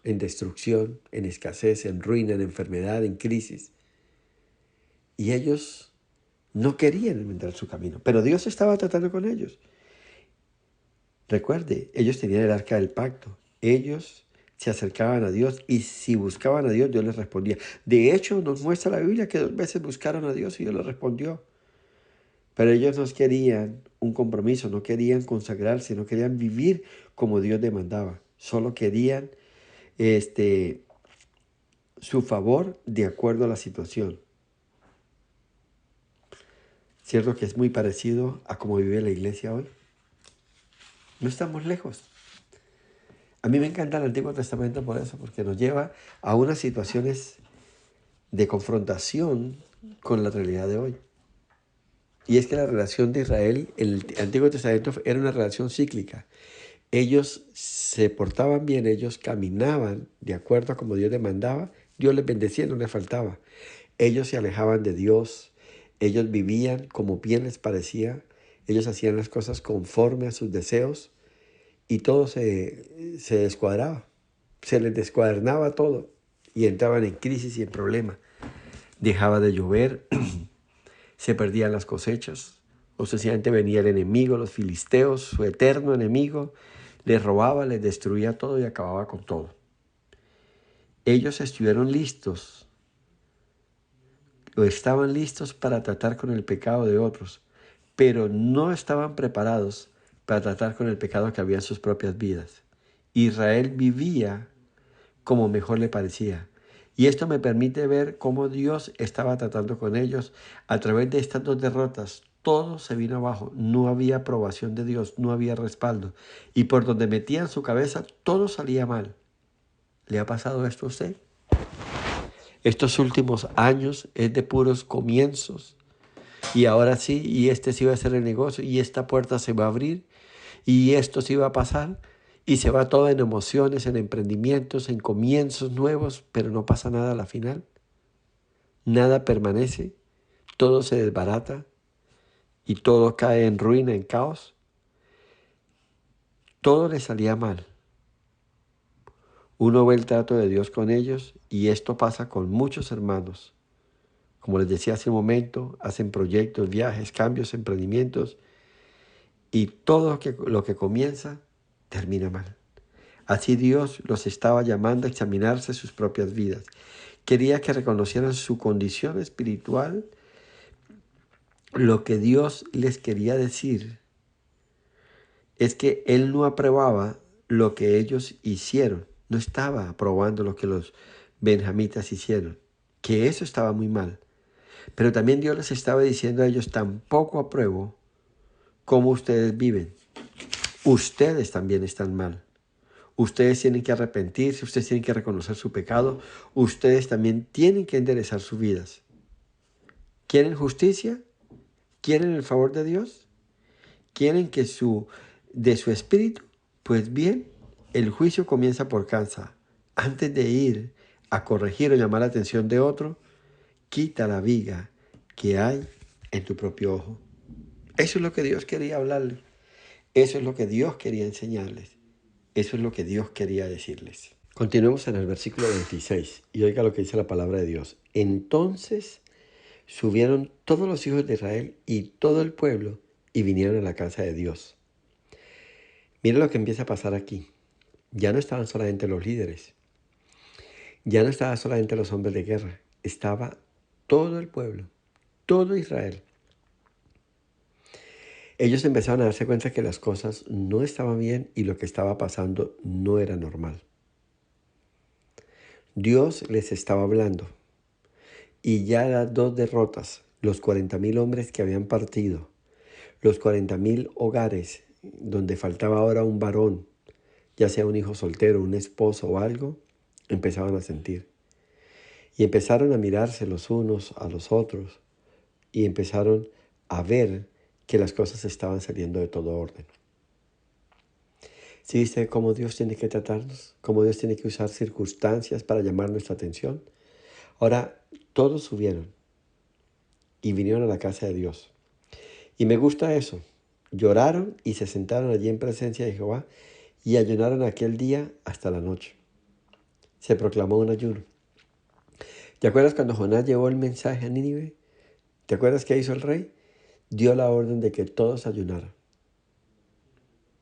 en destrucción, en escasez, en ruina, en enfermedad, en crisis. Y ellos no querían enmendar su camino, pero Dios estaba tratando con ellos. Recuerde, ellos tenían el arca del pacto. Ellos se acercaban a Dios y si buscaban a Dios, Dios les respondía. De hecho, nos muestra la Biblia que 2 veces buscaron a Dios y Dios les respondió. Pero ellos no querían un compromiso, no querían consagrarse, no querían vivir como Dios demandaba. Solo querían su favor de acuerdo a la situación. ¿Cierto que es muy parecido a cómo vive la iglesia hoy? No estamos lejos. A mí me encanta el Antiguo Testamento por eso, porque nos lleva a unas situaciones de confrontación con la realidad de hoy. Y es que la relación de Israel en el Antiguo Testamento era una relación cíclica. Ellos se portaban bien, ellos caminaban de acuerdo a como Dios les mandaba, Dios les bendecía, no les faltaba. Ellos se alejaban de Dios, ellos vivían como bien les parecía, ellos hacían las cosas conforme a sus deseos y todo se descuadraba, se les descuadernaba todo y entraban en crisis y en problemas. Dejaba de llover, se perdían las cosechas, o sencillamente venía el enemigo, los filisteos, su eterno enemigo, les robaba, les destruía todo y acababa con todo. Ellos estuvieron listos, o estaban listos para tratar con el pecado de otros, pero no estaban preparados para tratar con el pecado que había en sus propias vidas. Israel vivía como mejor le parecía. Y esto me permite ver cómo Dios estaba tratando con ellos a través de estas dos derrotas. Todo se vino abajo, no había aprobación de Dios, no había respaldo. Y por donde metían su cabeza, todo salía mal. ¿Le ha pasado esto a usted? Estos últimos años es de puros comienzos. Y ahora sí, y este sí va a ser el negocio, y esta puerta se va a abrir, y esto sí va a pasar. Y se va todo en emociones, en emprendimientos, en comienzos nuevos, pero no pasa nada a la final. Nada permanece, todo se desbarata y todo cae en ruina, en caos. Todo le salía mal. Uno ve el trato de Dios con ellos y esto pasa con muchos hermanos. Como les decía hace un momento, hacen proyectos, viajes, cambios, emprendimientos y todo lo que comienza termina mal. Así Dios los estaba llamando a examinarse sus propias vidas. Quería que reconocieran su condición espiritual, lo que Dios les quería decir es que Él no aprobaba lo que ellos hicieron. No estaba aprobando lo que los benjamitas hicieron, que eso estaba muy mal. Pero también Dios les estaba diciendo a ellos, tampoco apruebo cómo ustedes viven. Ustedes también están mal. Ustedes tienen que arrepentirse, ustedes tienen que reconocer su pecado, ustedes también tienen que enderezar sus vidas. ¿Quieren justicia? ¿Quieren el favor de Dios? ¿Quieren que de su espíritu? Pues bien, el juicio comienza por casa. Antes de ir a corregir o llamar la atención de otro, quita la viga que hay en tu propio ojo. Eso es lo que Dios quería hablarles. Eso es lo que Dios quería enseñarles. Eso es lo que Dios quería decirles. Continuemos en el versículo 26 y oiga lo que dice la palabra de Dios. Entonces subieron todos los hijos de Israel y todo el pueblo y vinieron a la casa de Dios. Mira lo que empieza a pasar aquí. Ya no estaban solamente los líderes, ya no estaba solamente los hombres de guerra, estaba todo el pueblo, todo Israel. Ellos empezaron a darse cuenta que las cosas no estaban bien y lo que estaba pasando no era normal. Dios les estaba hablando y ya las dos derrotas, los 40,000 hombres que habían partido, los 40,000 hogares donde faltaba ahora un varón, ya sea un hijo soltero, un esposo o algo, empezaban a sentir. Y empezaron a mirarse los unos a los otros y empezaron a ver que las cosas estaban saliendo de todo orden. ¿Sí viste cómo Dios tiene que tratarnos? ¿Cómo Dios tiene que usar circunstancias para llamar nuestra atención? Ahora, todos subieron y vinieron a la casa de Dios. Y me gusta eso. Lloraron y se sentaron allí en presencia de Jehová y ayunaron aquel día hasta la noche. Se proclamó un ayuno. ¿Te acuerdas cuando Jonás llevó el mensaje a Nínive? ¿Te acuerdas qué hizo el rey? Dio la orden de que todos ayunaran.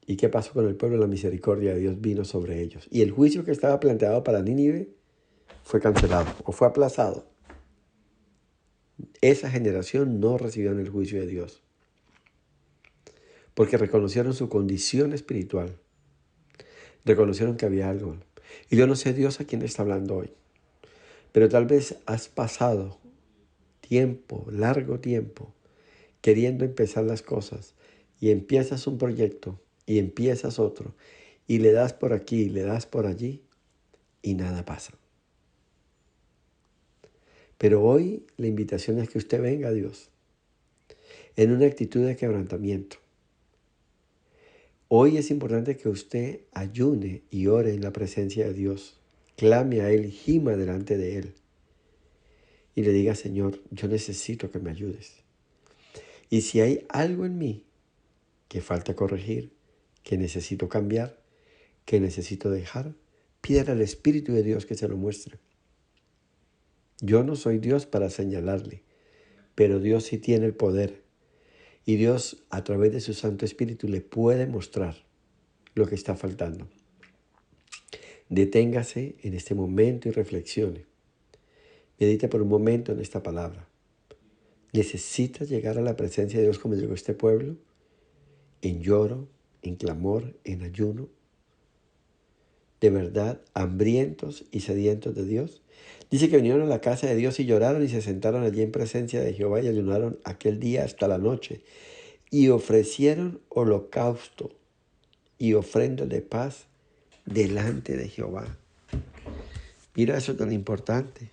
¿Y qué pasó con el pueblo? La misericordia de Dios vino sobre ellos. Y el juicio que estaba planteado para Nínive fue cancelado o fue aplazado. Esa generación no recibió el juicio de Dios porque reconocieron su condición espiritual. Reconocieron que había algo. Y yo no sé Dios a quién está hablando hoy, pero tal vez has pasado tiempo, largo tiempo, queriendo empezar las cosas y empiezas un proyecto y empiezas otro y le das por aquí, le das por allí y nada pasa. Pero hoy la invitación es que usted venga a Dios. en una actitud de quebrantamiento. Hoy es importante que usted ayune y ore en la presencia de Dios. Clame a Él, gima delante de Él y le diga: Señor, yo necesito que me ayudes. Y si hay algo en mí que falta corregir, que necesito cambiar, que necesito dejar, pídale al Espíritu de Dios que se lo muestre. Yo no soy Dios para señalarle, pero Dios sí tiene el poder. Y Dios, a través de su Santo Espíritu, le puede mostrar lo que está faltando. Deténgase en este momento y reflexione. Medita por un momento en esta palabra. ¿Necesitas llegar a la presencia de Dios como llegó este pueblo? En lloro, en clamor, en ayuno. De verdad, hambrientos y sedientos de Dios. Dice que vinieron a la casa de Dios y lloraron y se sentaron allí en presencia de Jehová y ayunaron aquel día hasta la noche. Y ofrecieron holocausto y ofrenda de paz delante de Jehová. Mira eso tan importante.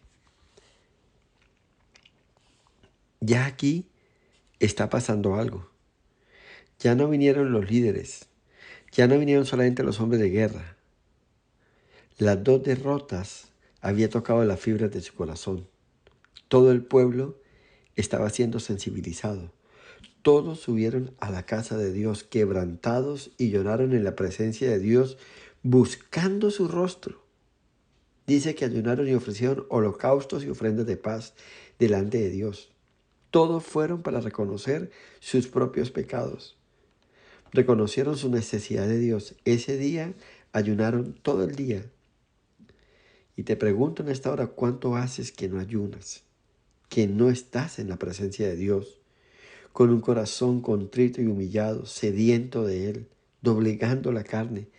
Ya aquí está pasando algo. Ya no vinieron los líderes. Ya no vinieron solamente los hombres de guerra. Las dos derrotas había tocado las fibras de su corazón. Todo el pueblo estaba siendo sensibilizado. Todos subieron a la casa de Dios quebrantados y lloraron en la presencia de Dios buscando su rostro. Dice que ayunaron y ofrecieron holocaustos y ofrendas de paz delante de Dios. Todos fueron para reconocer sus propios pecados. Reconocieron su necesidad de Dios. Ese día ayunaron todo el día. Y te pregunto en esta hora, ¿cuánto haces que no ayunas? Que no estás en la presencia de Dios, con un corazón contrito y humillado, sediento de Él, doblegando la carne,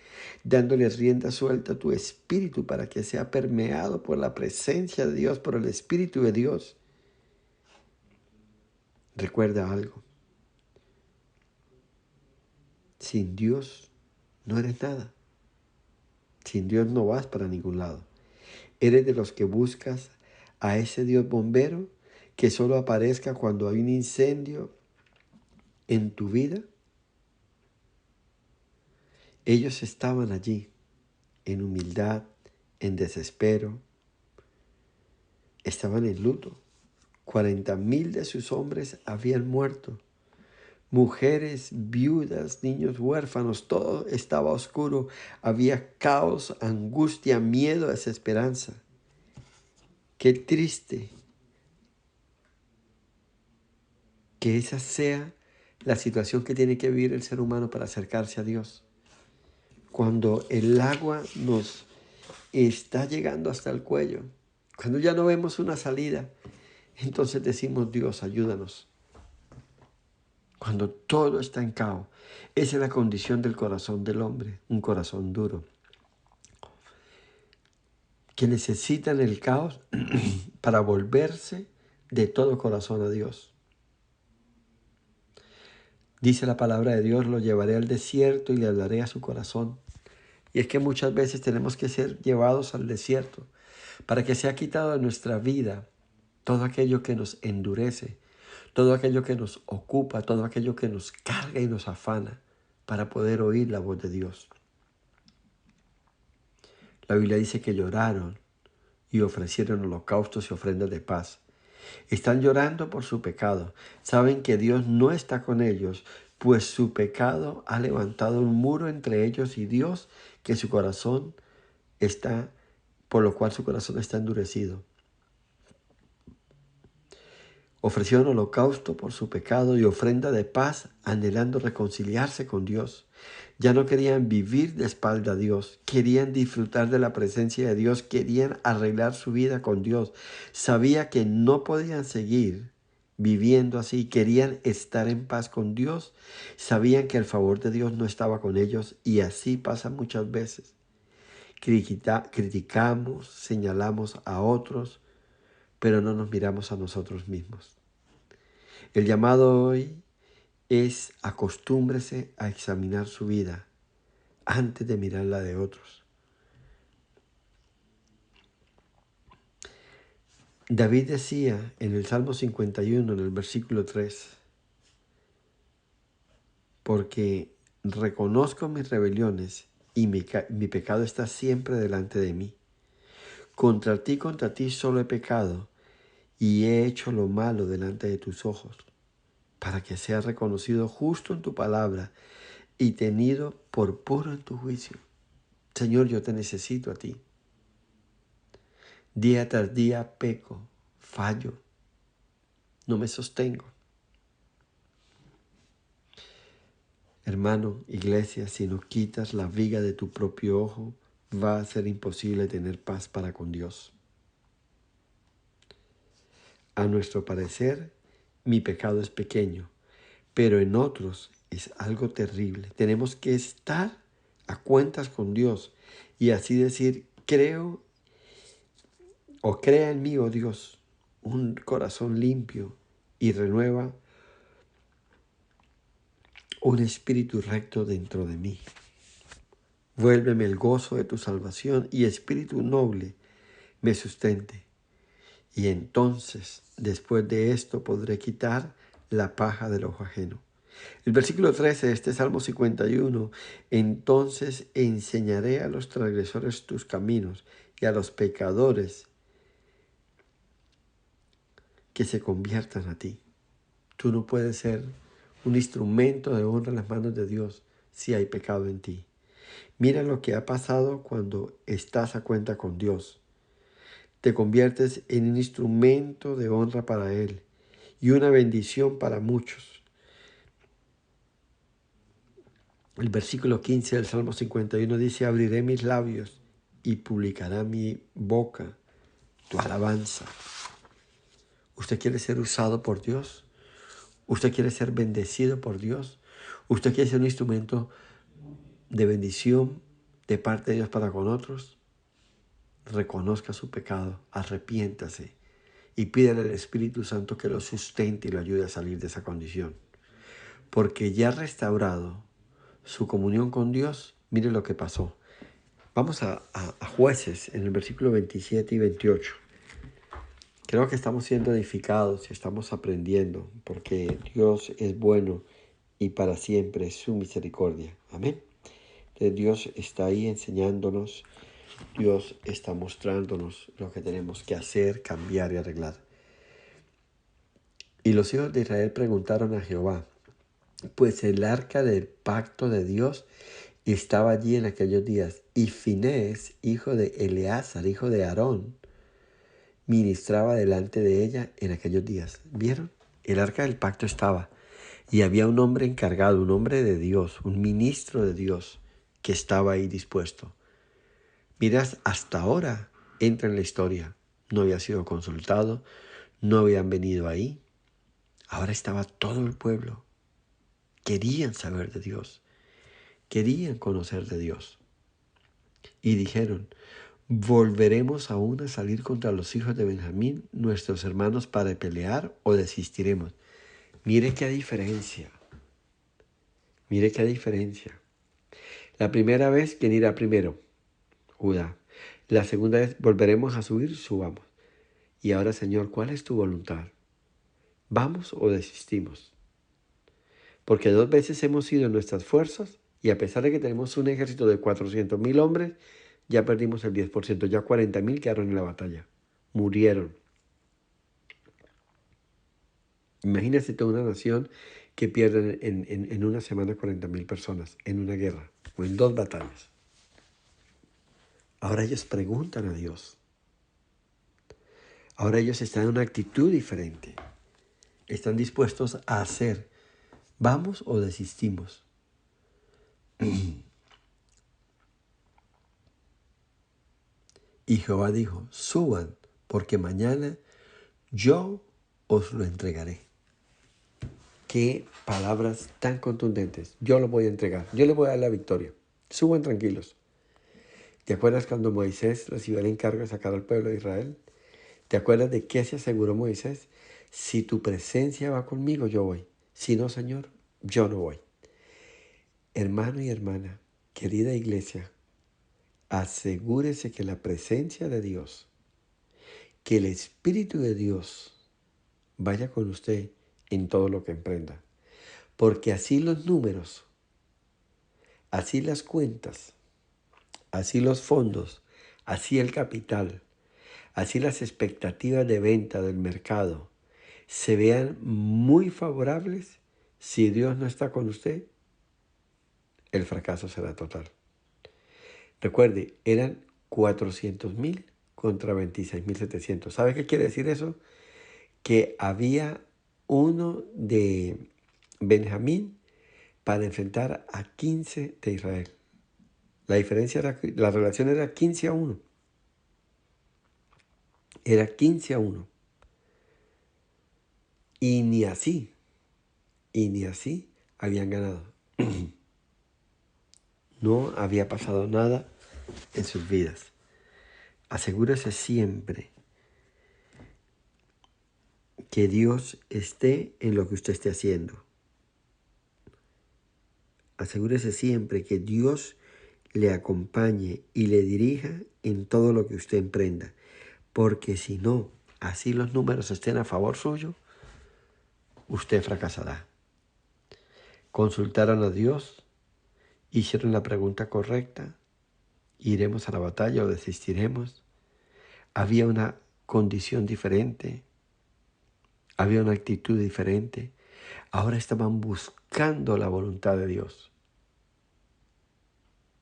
dándole rienda suelta a tu espíritu para que sea permeado por la presencia de Dios, por el Espíritu de Dios. Recuerda algo: sin Dios no eres nada. Sin Dios no vas para ningún lado. Eres de los que buscas a ese Dios bombero que solo aparezca cuando hay un incendio en tu vida. Ellos estaban allí en humildad, en desespero, estaban en luto. 40,000 de sus hombres habían muerto. Mujeres, viudas, niños huérfanos, todo estaba oscuro. Había caos, angustia, miedo, desesperanza. Qué triste que esa sea la situación que tiene que vivir el ser humano para acercarse a Dios. Cuando el agua nos está llegando hasta el cuello, cuando ya no vemos una salida, entonces decimos: Dios, ayúdanos. Cuando todo está en caos, esa es la condición del corazón del hombre, un corazón duro, que necesita en el caos para volverse de todo corazón a Dios. Dice la palabra de Dios: lo llevaré al desierto y le hablaré a su corazón. Y es que muchas veces tenemos que ser llevados al desierto para que sea quitado de nuestra vida todo aquello que nos endurece, todo aquello que nos ocupa, todo aquello que nos carga y nos afana, para poder oír la voz de Dios. La Biblia dice que lloraron y ofrecieron holocaustos y ofrendas de paz. Están llorando por su pecado. Saben que Dios no está con ellos, pues su pecado ha levantado un muro entre ellos y Dios, que su corazón está, por lo cual su corazón está endurecido. Ofrecieron holocausto por su pecado y ofrenda de paz, anhelando reconciliarse con Dios. Ya no querían vivir de espalda a Dios, querían disfrutar de la presencia de Dios, querían arreglar su vida con Dios. Sabía que no podían seguir viviendo así, querían estar en paz con Dios. Sabían que el favor de Dios no estaba con ellos, y así pasa muchas veces. Criticamos, señalamos a otros, pero no nos miramos a nosotros mismos. El llamado hoy es: acostúmbrese a examinar su vida antes de mirar la de otros. David decía en el Salmo 51, en el versículo 3, porque reconozco mis rebeliones y mi pecado está siempre delante de mí. Contra ti solo he pecado y he hecho lo malo delante de tus ojos, para que sea reconocido justo en tu palabra y tenido por puro en tu juicio. Señor, yo te necesito a ti. Día tras día peco, fallo, no me sostengo. Hermano, iglesia, si no quitas la viga de tu propio ojo, va a ser imposible tener paz para con Dios. A nuestro parecer, mi pecado es pequeño, pero en otros es algo terrible. Tenemos que estar a cuentas con Dios y así decir, creo o crea en mí, oh Dios, un corazón limpio y renueva un espíritu recto dentro de mí. Vuélveme el gozo de tu salvación y espíritu noble me sustente. Y entonces, después de esto, podré quitar la paja del ojo ajeno. El versículo 13 de este Salmo 51, entonces enseñaré a los transgresores tus caminos y a los pecadores que se conviertan a ti. Tú no puedes ser un instrumento de honra en las manos de Dios si hay pecado en ti. Mira lo que ha pasado cuando estás a cuenta con Dios. Te conviertes en un instrumento de honra para Él y una bendición para muchos. El versículo 15 del Salmo 51 dice, abriré mis labios y publicará mi boca tu alabanza. ¿Usted quiere ser usado por Dios? ¿Usted quiere ser bendecido por Dios? ¿Usted quiere ser un instrumento de bendición de parte de Dios para con otros? Reconozca su pecado, arrepiéntase y pídale al Espíritu Santo que lo sustente y lo ayude a salir de esa condición. Porque ya restaurado su comunión con Dios, mire lo que pasó. Vamos a Jueces en el versículo 27 y 28. Creo que estamos siendo edificados y estamos aprendiendo porque Dios es bueno y para siempre es su misericordia. Amén. Entonces Dios está ahí enseñándonos, Dios está mostrándonos lo que tenemos que hacer, cambiar y arreglar. Y los hijos de Israel preguntaron a Jehová, pues el arca del pacto de Dios estaba allí en aquellos días, y Finés, hijo de Eleazar, hijo de Aarón, ministraba delante de ella en aquellos días. ¿Vieron? El arca del pacto estaba, y había un hombre encargado, un hombre de Dios, un ministro de Dios, que estaba ahí dispuesto. Miras, hasta ahora entra en la historia. No había sido consultado, no habían venido ahí. Ahora estaba todo el pueblo. Querían saber de Dios. Querían conocer de Dios. Y dijeron, ¿volveremos aún a salir contra los hijos de Benjamín, nuestros hermanos, para pelear o desistiremos? Mire qué diferencia. Mire qué diferencia. La primera vez, ¿quién irá primero? Judá. La segunda vez, ¿volveremos a subir? Subamos. Y ahora, Señor, ¿cuál es tu voluntad? ¿Vamos o desistimos? Porque 2 veces hemos ido en nuestras fuerzas y a pesar de que tenemos un ejército de 400,000 hombres, ya perdimos el 10%, ya 40,000 quedaron en la batalla, murieron. Imagínense toda una nación que pierde en una semana 40,000 personas en una guerra o en 2 batallas. Ahora ellos preguntan a Dios. Ahora ellos están en una actitud diferente. Están dispuestos a hacer. ¿Vamos o desistimos? Y Jehová dijo, suban, porque mañana yo os lo entregaré. Qué palabras tan contundentes. Yo lo voy a entregar. Yo les voy a dar la victoria. Suban tranquilos. ¿Te acuerdas cuando Moisés recibió el encargo de sacar al pueblo de Israel? ¿Te acuerdas de qué se aseguró Moisés? Si tu presencia va conmigo, yo voy. Si no, Señor, yo no voy. Hermano y hermana, querida iglesia, asegúrese que la presencia de Dios, que el Espíritu de Dios vaya con usted en todo lo que emprenda. porque así los números, así las cuentas, así los fondos, así el capital, así las expectativas de venta del mercado se vean muy favorables, si Dios no está con usted, el fracaso será total. Recuerde, eran 400,000 contra 26,700. ¿Sabe qué quiere decir eso? Que había uno de Benjamín para enfrentar a 15 de Israel. La diferencia era, la relación era 15-1. Era 15-1. Y ni así habían ganado. No había pasado nada en sus vidas. Asegúrese siempre que Dios esté en lo que usted esté haciendo. Asegúrese siempre que Dios le acompañe y le dirija en todo lo que usted emprenda. Porque si no, así los números estén a favor suyo, usted fracasará. Consultaron a Dios, hicieron la pregunta correcta, ¿iremos a la batalla o desistiremos? Había una condición diferente, había una actitud diferente. Ahora estaban buscando la voluntad de Dios.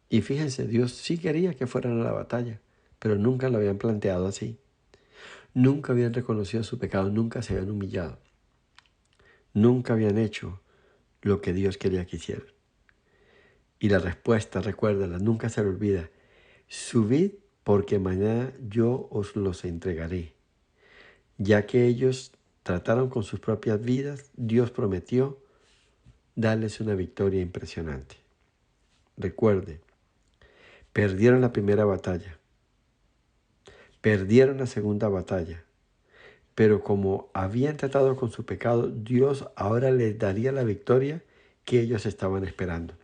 Y fíjense, Dios sí quería que fueran a la batalla, pero nunca lo habían planteado así. Nunca habían reconocido su pecado, nunca se habían humillado. Nunca habían hecho lo que Dios quería que hicieran. Y la respuesta, recuérdala, nunca se le olvida. Subid porque mañana yo os los entregaré. Ya que ellos trataron con sus propias vidas, Dios prometió darles una victoria impresionante. Recuerde, perdieron la primera batalla, perdieron la segunda batalla, pero como habían tratado con su pecado, Dios ahora les daría la victoria que ellos estaban esperando.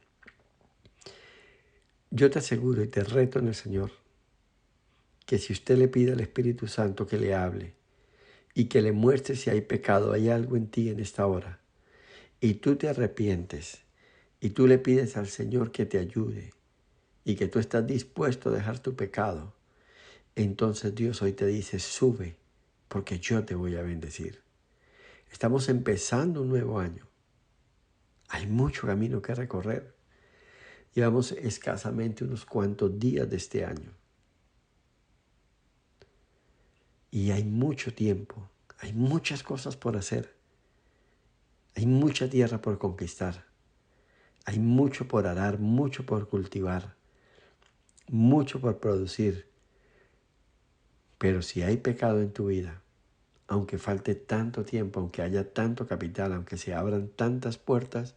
Yo te aseguro y te reto en el Señor que si usted le pide al Espíritu Santo que le hable y que le muestre si hay pecado, hay algo en ti en esta hora, y tú te arrepientes y tú le pides al Señor que te ayude y que tú estás dispuesto a dejar tu pecado, entonces Dios hoy te dice, sube, porque yo te voy a bendecir. Estamos empezando un nuevo año. Hay mucho camino que recorrer. Llevamos escasamente unos cuantos días de este año. Y hay mucho tiempo, hay muchas cosas por hacer. Hay mucha tierra por conquistar. Hay mucho por arar, mucho por cultivar, mucho por producir. Pero si hay pecado en tu vida, aunque falte tanto tiempo, aunque haya tanto capital, aunque se abran tantas puertas,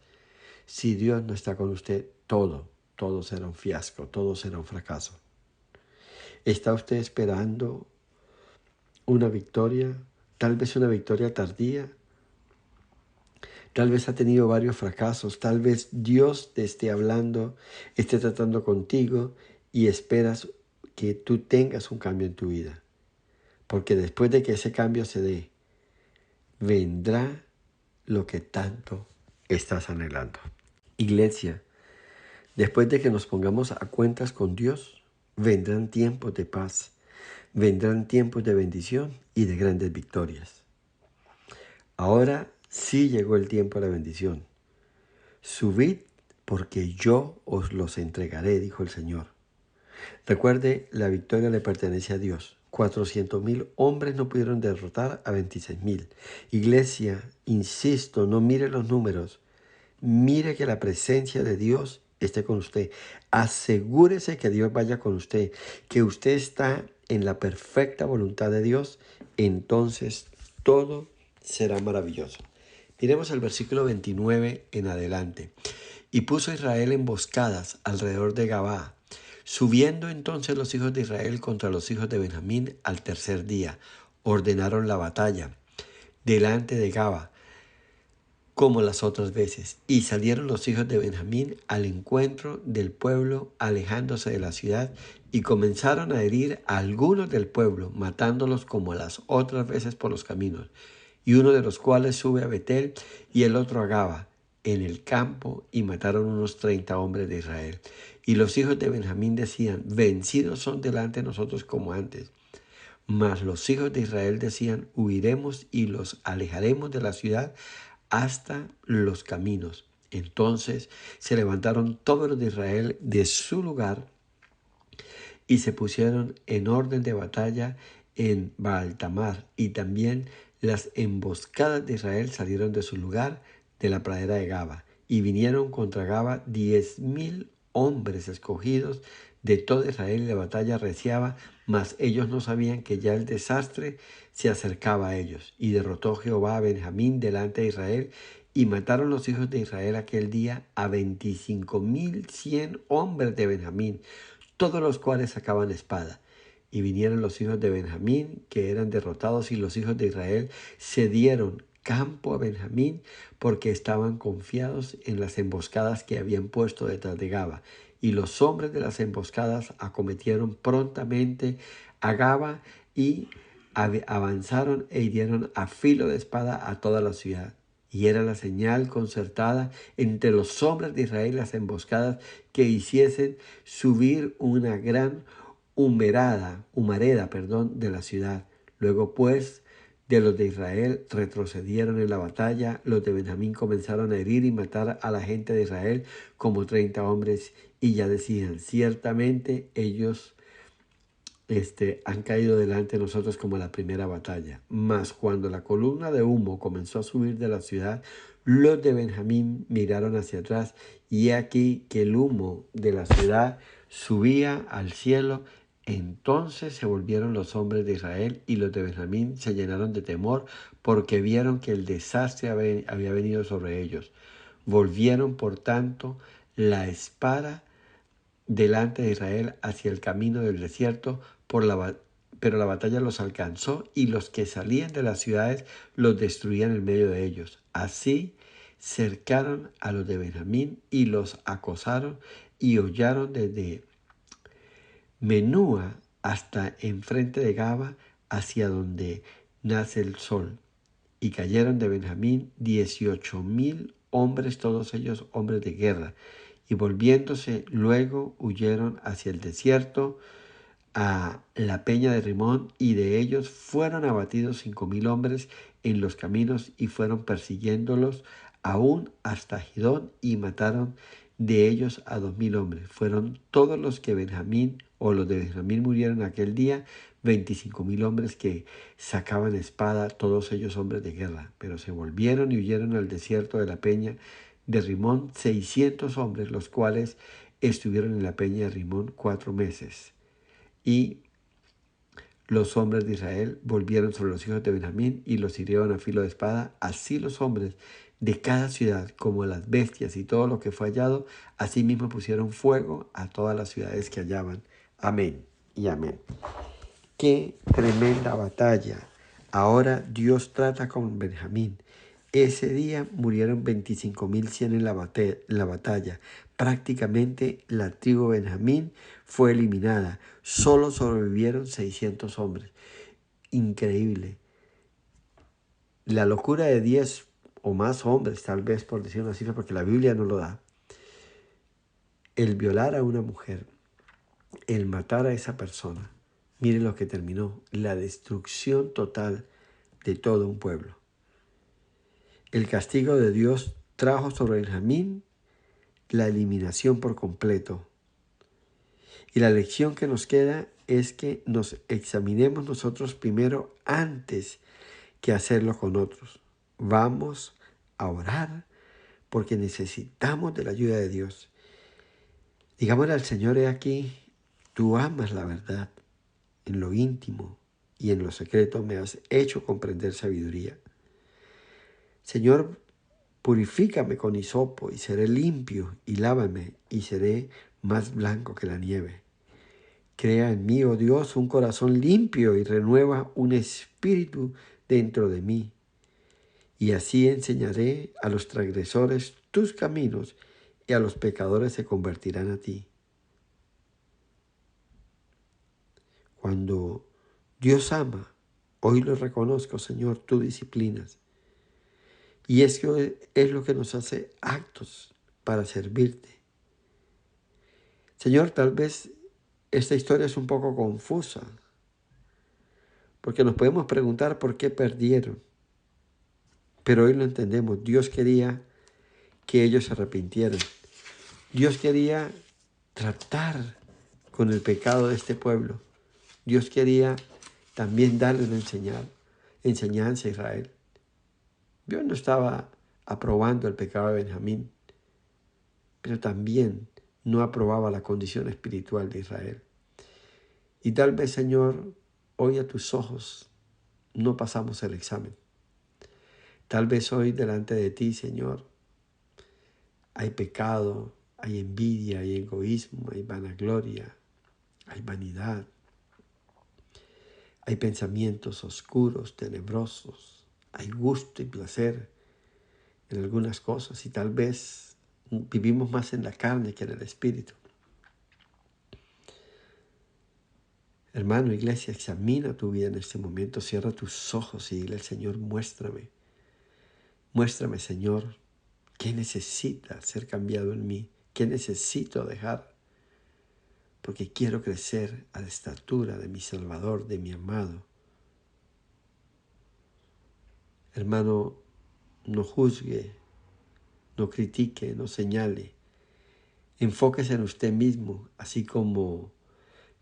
si Dios no está con usted, todo será un fiasco, todo será un fracaso. ¿Está usted esperando una victoria? Tal vez una victoria tardía. Tal vez ha tenido varios fracasos. Tal vez Dios te esté hablando, esté tratando contigo y esperas que tú tengas un cambio en tu vida. Porque después de que ese cambio se dé, vendrá lo que tanto estás anhelando. Iglesia, después de que nos pongamos a cuentas con Dios, vendrán tiempos de paz, vendrán tiempos de bendición y de grandes victorias. Ahora sí llegó el tiempo de la bendición. Subid porque yo os los entregaré, dijo el Señor. Recuerde, la victoria le pertenece a Dios. 400,000 hombres no pudieron derrotar a 26,000. Iglesia, insisto, no mire los números. Mire que la presencia de Dios esté con usted. Asegúrese que Dios vaya con usted, que usted está en la perfecta voluntad de Dios. Entonces todo será maravilloso. Miremos el versículo 29 en adelante. Y puso Israel emboscadas alrededor de Gabaa. Subiendo entonces los hijos de Israel contra los hijos de Benjamín al tercer día, ordenaron la batalla delante de Gabaa, como las otras veces. Y salieron los hijos de Benjamín al encuentro del pueblo, alejándose de la ciudad, y comenzaron a herir a algunos del pueblo, matándolos como las otras veces por los caminos. Y uno de los cuales sube a Betel y el otro a Gaba. en el campo y mataron unos 30 hombres de Israel. Y los hijos de Benjamín decían, vencidos son delante de nosotros como antes. Mas los hijos de Israel decían, huiremos y los alejaremos de la ciudad hasta los caminos. Entonces se levantaron todos los de Israel de su lugar y se pusieron en orden de batalla en Baaltamar, y también las emboscadas de Israel salieron de su lugar de la pradera de Gaba, y vinieron contra Gaba 10,000 hombres escogidos de todo Israel, y la batalla reciaba, mas ellos no sabían que ya el desastre se acercaba a ellos. Y derrotó Jehová a Benjamín delante de Israel, y mataron los hijos de Israel aquel día a 25,100 hombres de Benjamín, todos los cuales sacaban espada. Y vinieron los hijos de Benjamín, que eran derrotados, y los hijos de Israel cedieron campo a Benjamín, porque estaban confiados en las emboscadas que habían puesto detrás de Gaba. Y los hombres de las emboscadas acometieron prontamente a Gaba y avanzaron e hirieron a filo de espada a toda la ciudad. Y era la señal concertada entre los hombres de Israel las emboscadas, que hiciesen subir una gran humareda, de la ciudad. Luego pues de los de Israel retrocedieron en la batalla. Los de Benjamín comenzaron a herir y matar a la gente de Israel como 30 hombres, y ya decían, ciertamente ellos han caído delante de nosotros como la primera batalla. Mas cuando la columna de humo comenzó a subir de la ciudad, los de Benjamín miraron hacia atrás, y he aquí que el humo de la ciudad subía al cielo. Entonces se volvieron los hombres de Israel y los de Benjamín se llenaron de temor, porque vieron que el desastre había venido sobre ellos. Volvieron, por tanto, la espada delante de Israel hacia el camino del desierto, pero la batalla los alcanzó, y los que salían de las ciudades los destruían en medio de ellos. Así cercaron a los de Benjamín y los acosaron, y hollaron desde Menúa hasta enfrente de Gaba, hacia donde nace el sol. Y cayeron de Benjamín 18,000 hombres, todos ellos hombres de guerra. Y volviéndose luego huyeron hacia el desierto, a la peña de Rimón, y de ellos fueron abatidos 5,000 hombres en los caminos, y fueron persiguiéndolos aún hasta Gidón, y mataron de ellos a 2,000 hombres. Fueron todos los que Benjamín o los de Benjamín murieron aquel día, 25,000 hombres que sacaban espada, todos ellos hombres de guerra. Pero se volvieron y huyeron al desierto de la peña de Rimón 600 hombres, los cuales estuvieron en la peña de Rimón 4 meses. Y los hombres de Israel volvieron sobre los hijos de Benjamín y los hirieron a filo de espada. Así los hombres de cada ciudad, como las bestias y todo lo que fue hallado, asimismo pusieron fuego a todas las ciudades que hallaban. Amén y amén. ¡Qué tremenda batalla! Ahora Dios trata con Benjamín. Ese día murieron 25,100 en la batalla. Prácticamente la tribu de Benjamín fue eliminada. Solo sobrevivieron 600 hombres. Increíble. La locura de 10 o más hombres, tal vez por decir una cifra, porque la Biblia no lo da. El violar a una mujer, el matar a esa persona. Miren lo que terminó. La destrucción total de todo un pueblo. El castigo de Dios trajo sobre Benjamín la eliminación por completo. Y la lección que nos queda es que nos examinemos nosotros primero antes que hacerlo con otros. Vamos a orar porque necesitamos de la ayuda de Dios. Digámosle al Señor, he aquí, tú amas la verdad. En lo íntimo y en lo secreto me has hecho comprender sabiduría. Señor, purifícame con hisopo y seré limpio, y lávame y seré más blanco que la nieve. Crea en mí, oh Dios, un corazón limpio y renueva un espíritu dentro de mí. Y así enseñaré a los transgresores tus caminos, y a los pecadores se convertirán a ti. Cuando Dios ama, hoy lo reconozco, Señor, tú disciplinas. Y eso es lo que nos hace actos para servirte. Señor, tal vez esta historia es un poco confusa, porque nos podemos preguntar por qué perdieron. Pero hoy lo entendemos. Dios quería que ellos se arrepintieran. Dios quería tratar con el pecado de este pueblo. Dios quería también darle una enseñanza a Israel. Dios no estaba aprobando el pecado de Benjamín, pero también no aprobaba la condición espiritual de Israel. Y tal vez, Señor, hoy a tus ojos no pasamos el examen. Tal vez hoy delante de ti, Señor, hay pecado, hay envidia, hay egoísmo, hay vanagloria, hay vanidad, hay pensamientos oscuros, tenebrosos, hay gusto y placer en algunas cosas y tal vez vivimos más en la carne que en el espíritu. Hermano, iglesia, examina tu vida en este momento, cierra tus ojos y dile al Señor, muéstrame, Señor, qué necesita ser cambiado en mí, qué necesito dejar, porque quiero crecer a la estatura de mi Salvador, de mi amado. Hermano, no juzgue, no critique, no señale. Enfóquese en usted mismo, así como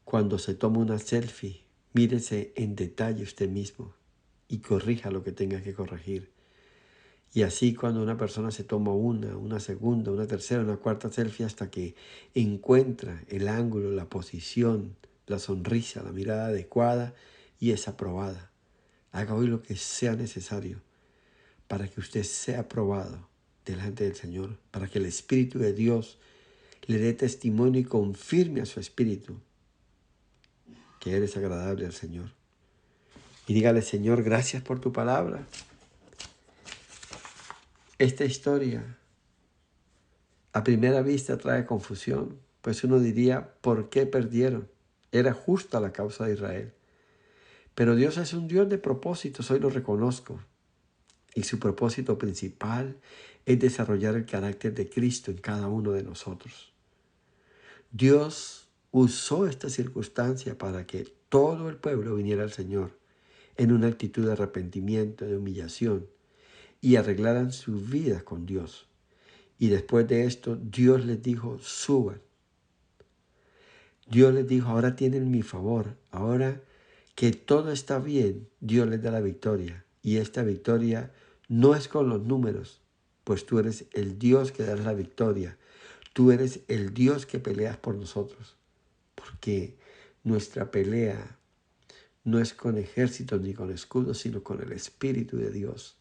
cuando se toma una selfie, mírese en detalle usted mismo y corrija lo que tenga que corregir. Y así cuando una persona se toma una segunda, una tercera, una cuarta selfie hasta que encuentra el ángulo, la posición, la sonrisa, la mirada adecuada y es aprobada. Haga hoy lo que sea necesario para que usted sea aprobado delante del Señor, para que el Espíritu de Dios le dé testimonio y confirme a su espíritu que eres agradable al Señor. Y dígale, Señor, gracias por tu palabra. Esta historia a primera vista trae confusión, pues uno diría, ¿por qué perdieron? Era justa la causa de Israel. Pero Dios es un Dios de propósitos, hoy lo reconozco. Y su propósito principal es desarrollar el carácter de Cristo en cada uno de nosotros. Dios usó esta circunstancia para que todo el pueblo viniera al Señor en una actitud de arrepentimiento, de humillación, y arreglaran sus vidas con Dios. Y después de esto, Dios les dijo, suban. Dios les dijo, ahora tienen mi favor. Ahora que todo está bien, Dios les da la victoria. Y esta victoria no es con los números, pues tú eres el Dios que das la victoria. Tú eres el Dios que peleas por nosotros. Porque nuestra pelea no es con ejércitos ni con escudos, sino con el Espíritu de Dios.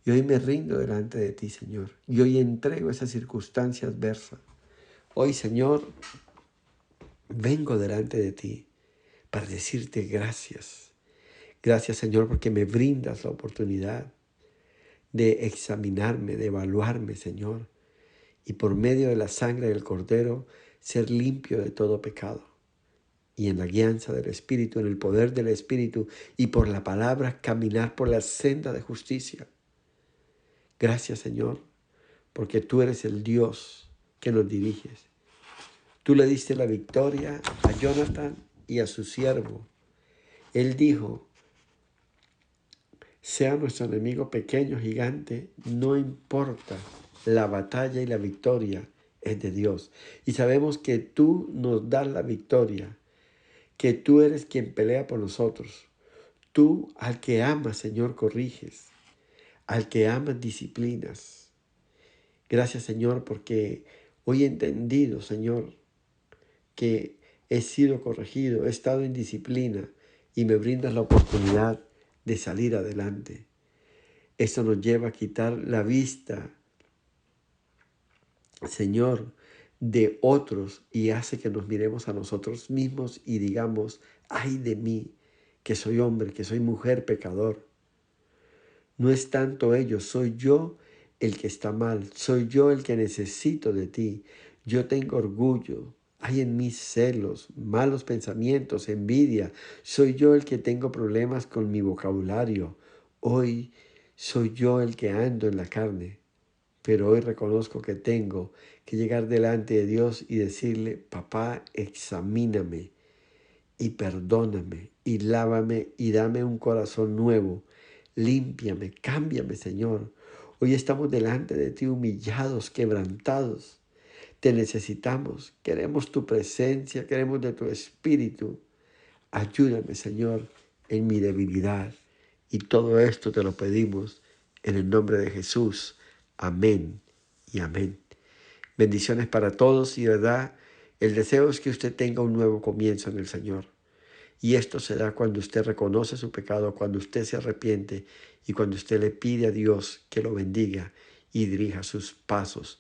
Y hoy me rindo delante de ti, Señor. Y hoy entrego esa circunstancia adversa. Hoy, Señor, vengo delante de ti para decirte gracias. Gracias, Señor, porque me brindas la oportunidad de examinarme, de evaluarme, Señor. Y por medio de la sangre del Cordero, ser limpio de todo pecado. Y en la guianza del Espíritu, en el poder del Espíritu y por la palabra, caminar por la senda de justicia. Gracias, Señor, porque tú eres el Dios que nos diriges. Tú le diste la victoria a Jonathan y a su siervo. Él dijo, sea nuestro enemigo pequeño o gigante, no importa, la batalla y la victoria es de Dios. Y sabemos que tú nos das la victoria, que tú eres quien pelea por nosotros. Tú al que amas, Señor, corriges, al que amas disciplinas. Gracias, Señor, porque hoy he entendido, Señor, que he sido corregido, he estado en disciplina y me brindas la oportunidad de salir adelante. Esto nos lleva a quitar la vista, Señor, de otros y hace que nos miremos a nosotros mismos y digamos, ay de mí, que soy hombre, que soy mujer pecador. No es tanto ellos, soy yo el que está mal, soy yo el que necesito de ti. Yo tengo orgullo, hay en mí celos, malos pensamientos, envidia. Soy yo el que tengo problemas con mi vocabulario. Hoy soy yo el que ando en la carne, pero hoy reconozco que tengo que llegar delante de Dios y decirle, papá, examíname y perdóname y lávame y dame un corazón nuevo. Límpiame, cámbiame, Señor. Hoy estamos delante de ti humillados, quebrantados. Te necesitamos, queremos tu presencia, queremos de tu espíritu. Ayúdame, Señor, en mi debilidad. Y todo esto te lo pedimos en el nombre de Jesús. Amén y amén. Bendiciones para todos y de verdad, el deseo es que usted tenga un nuevo comienzo en el Señor. Y esto se da cuando usted reconoce su pecado, cuando usted se arrepiente y cuando usted le pide a Dios que lo bendiga y dirija sus pasos.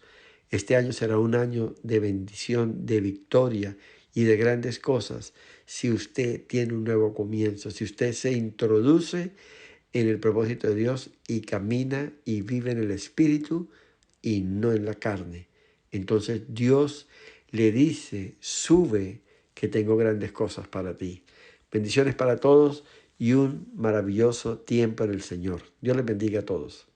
Este año será un año de bendición, de victoria y de grandes cosas si usted tiene un nuevo comienzo, si usted se introduce en el propósito de Dios y camina y vive en el Espíritu y no en la carne. Entonces Dios le dice, sube, que tengo grandes cosas para ti. Bendiciones para todos y un maravilloso tiempo en el Señor. Dios les bendiga a todos.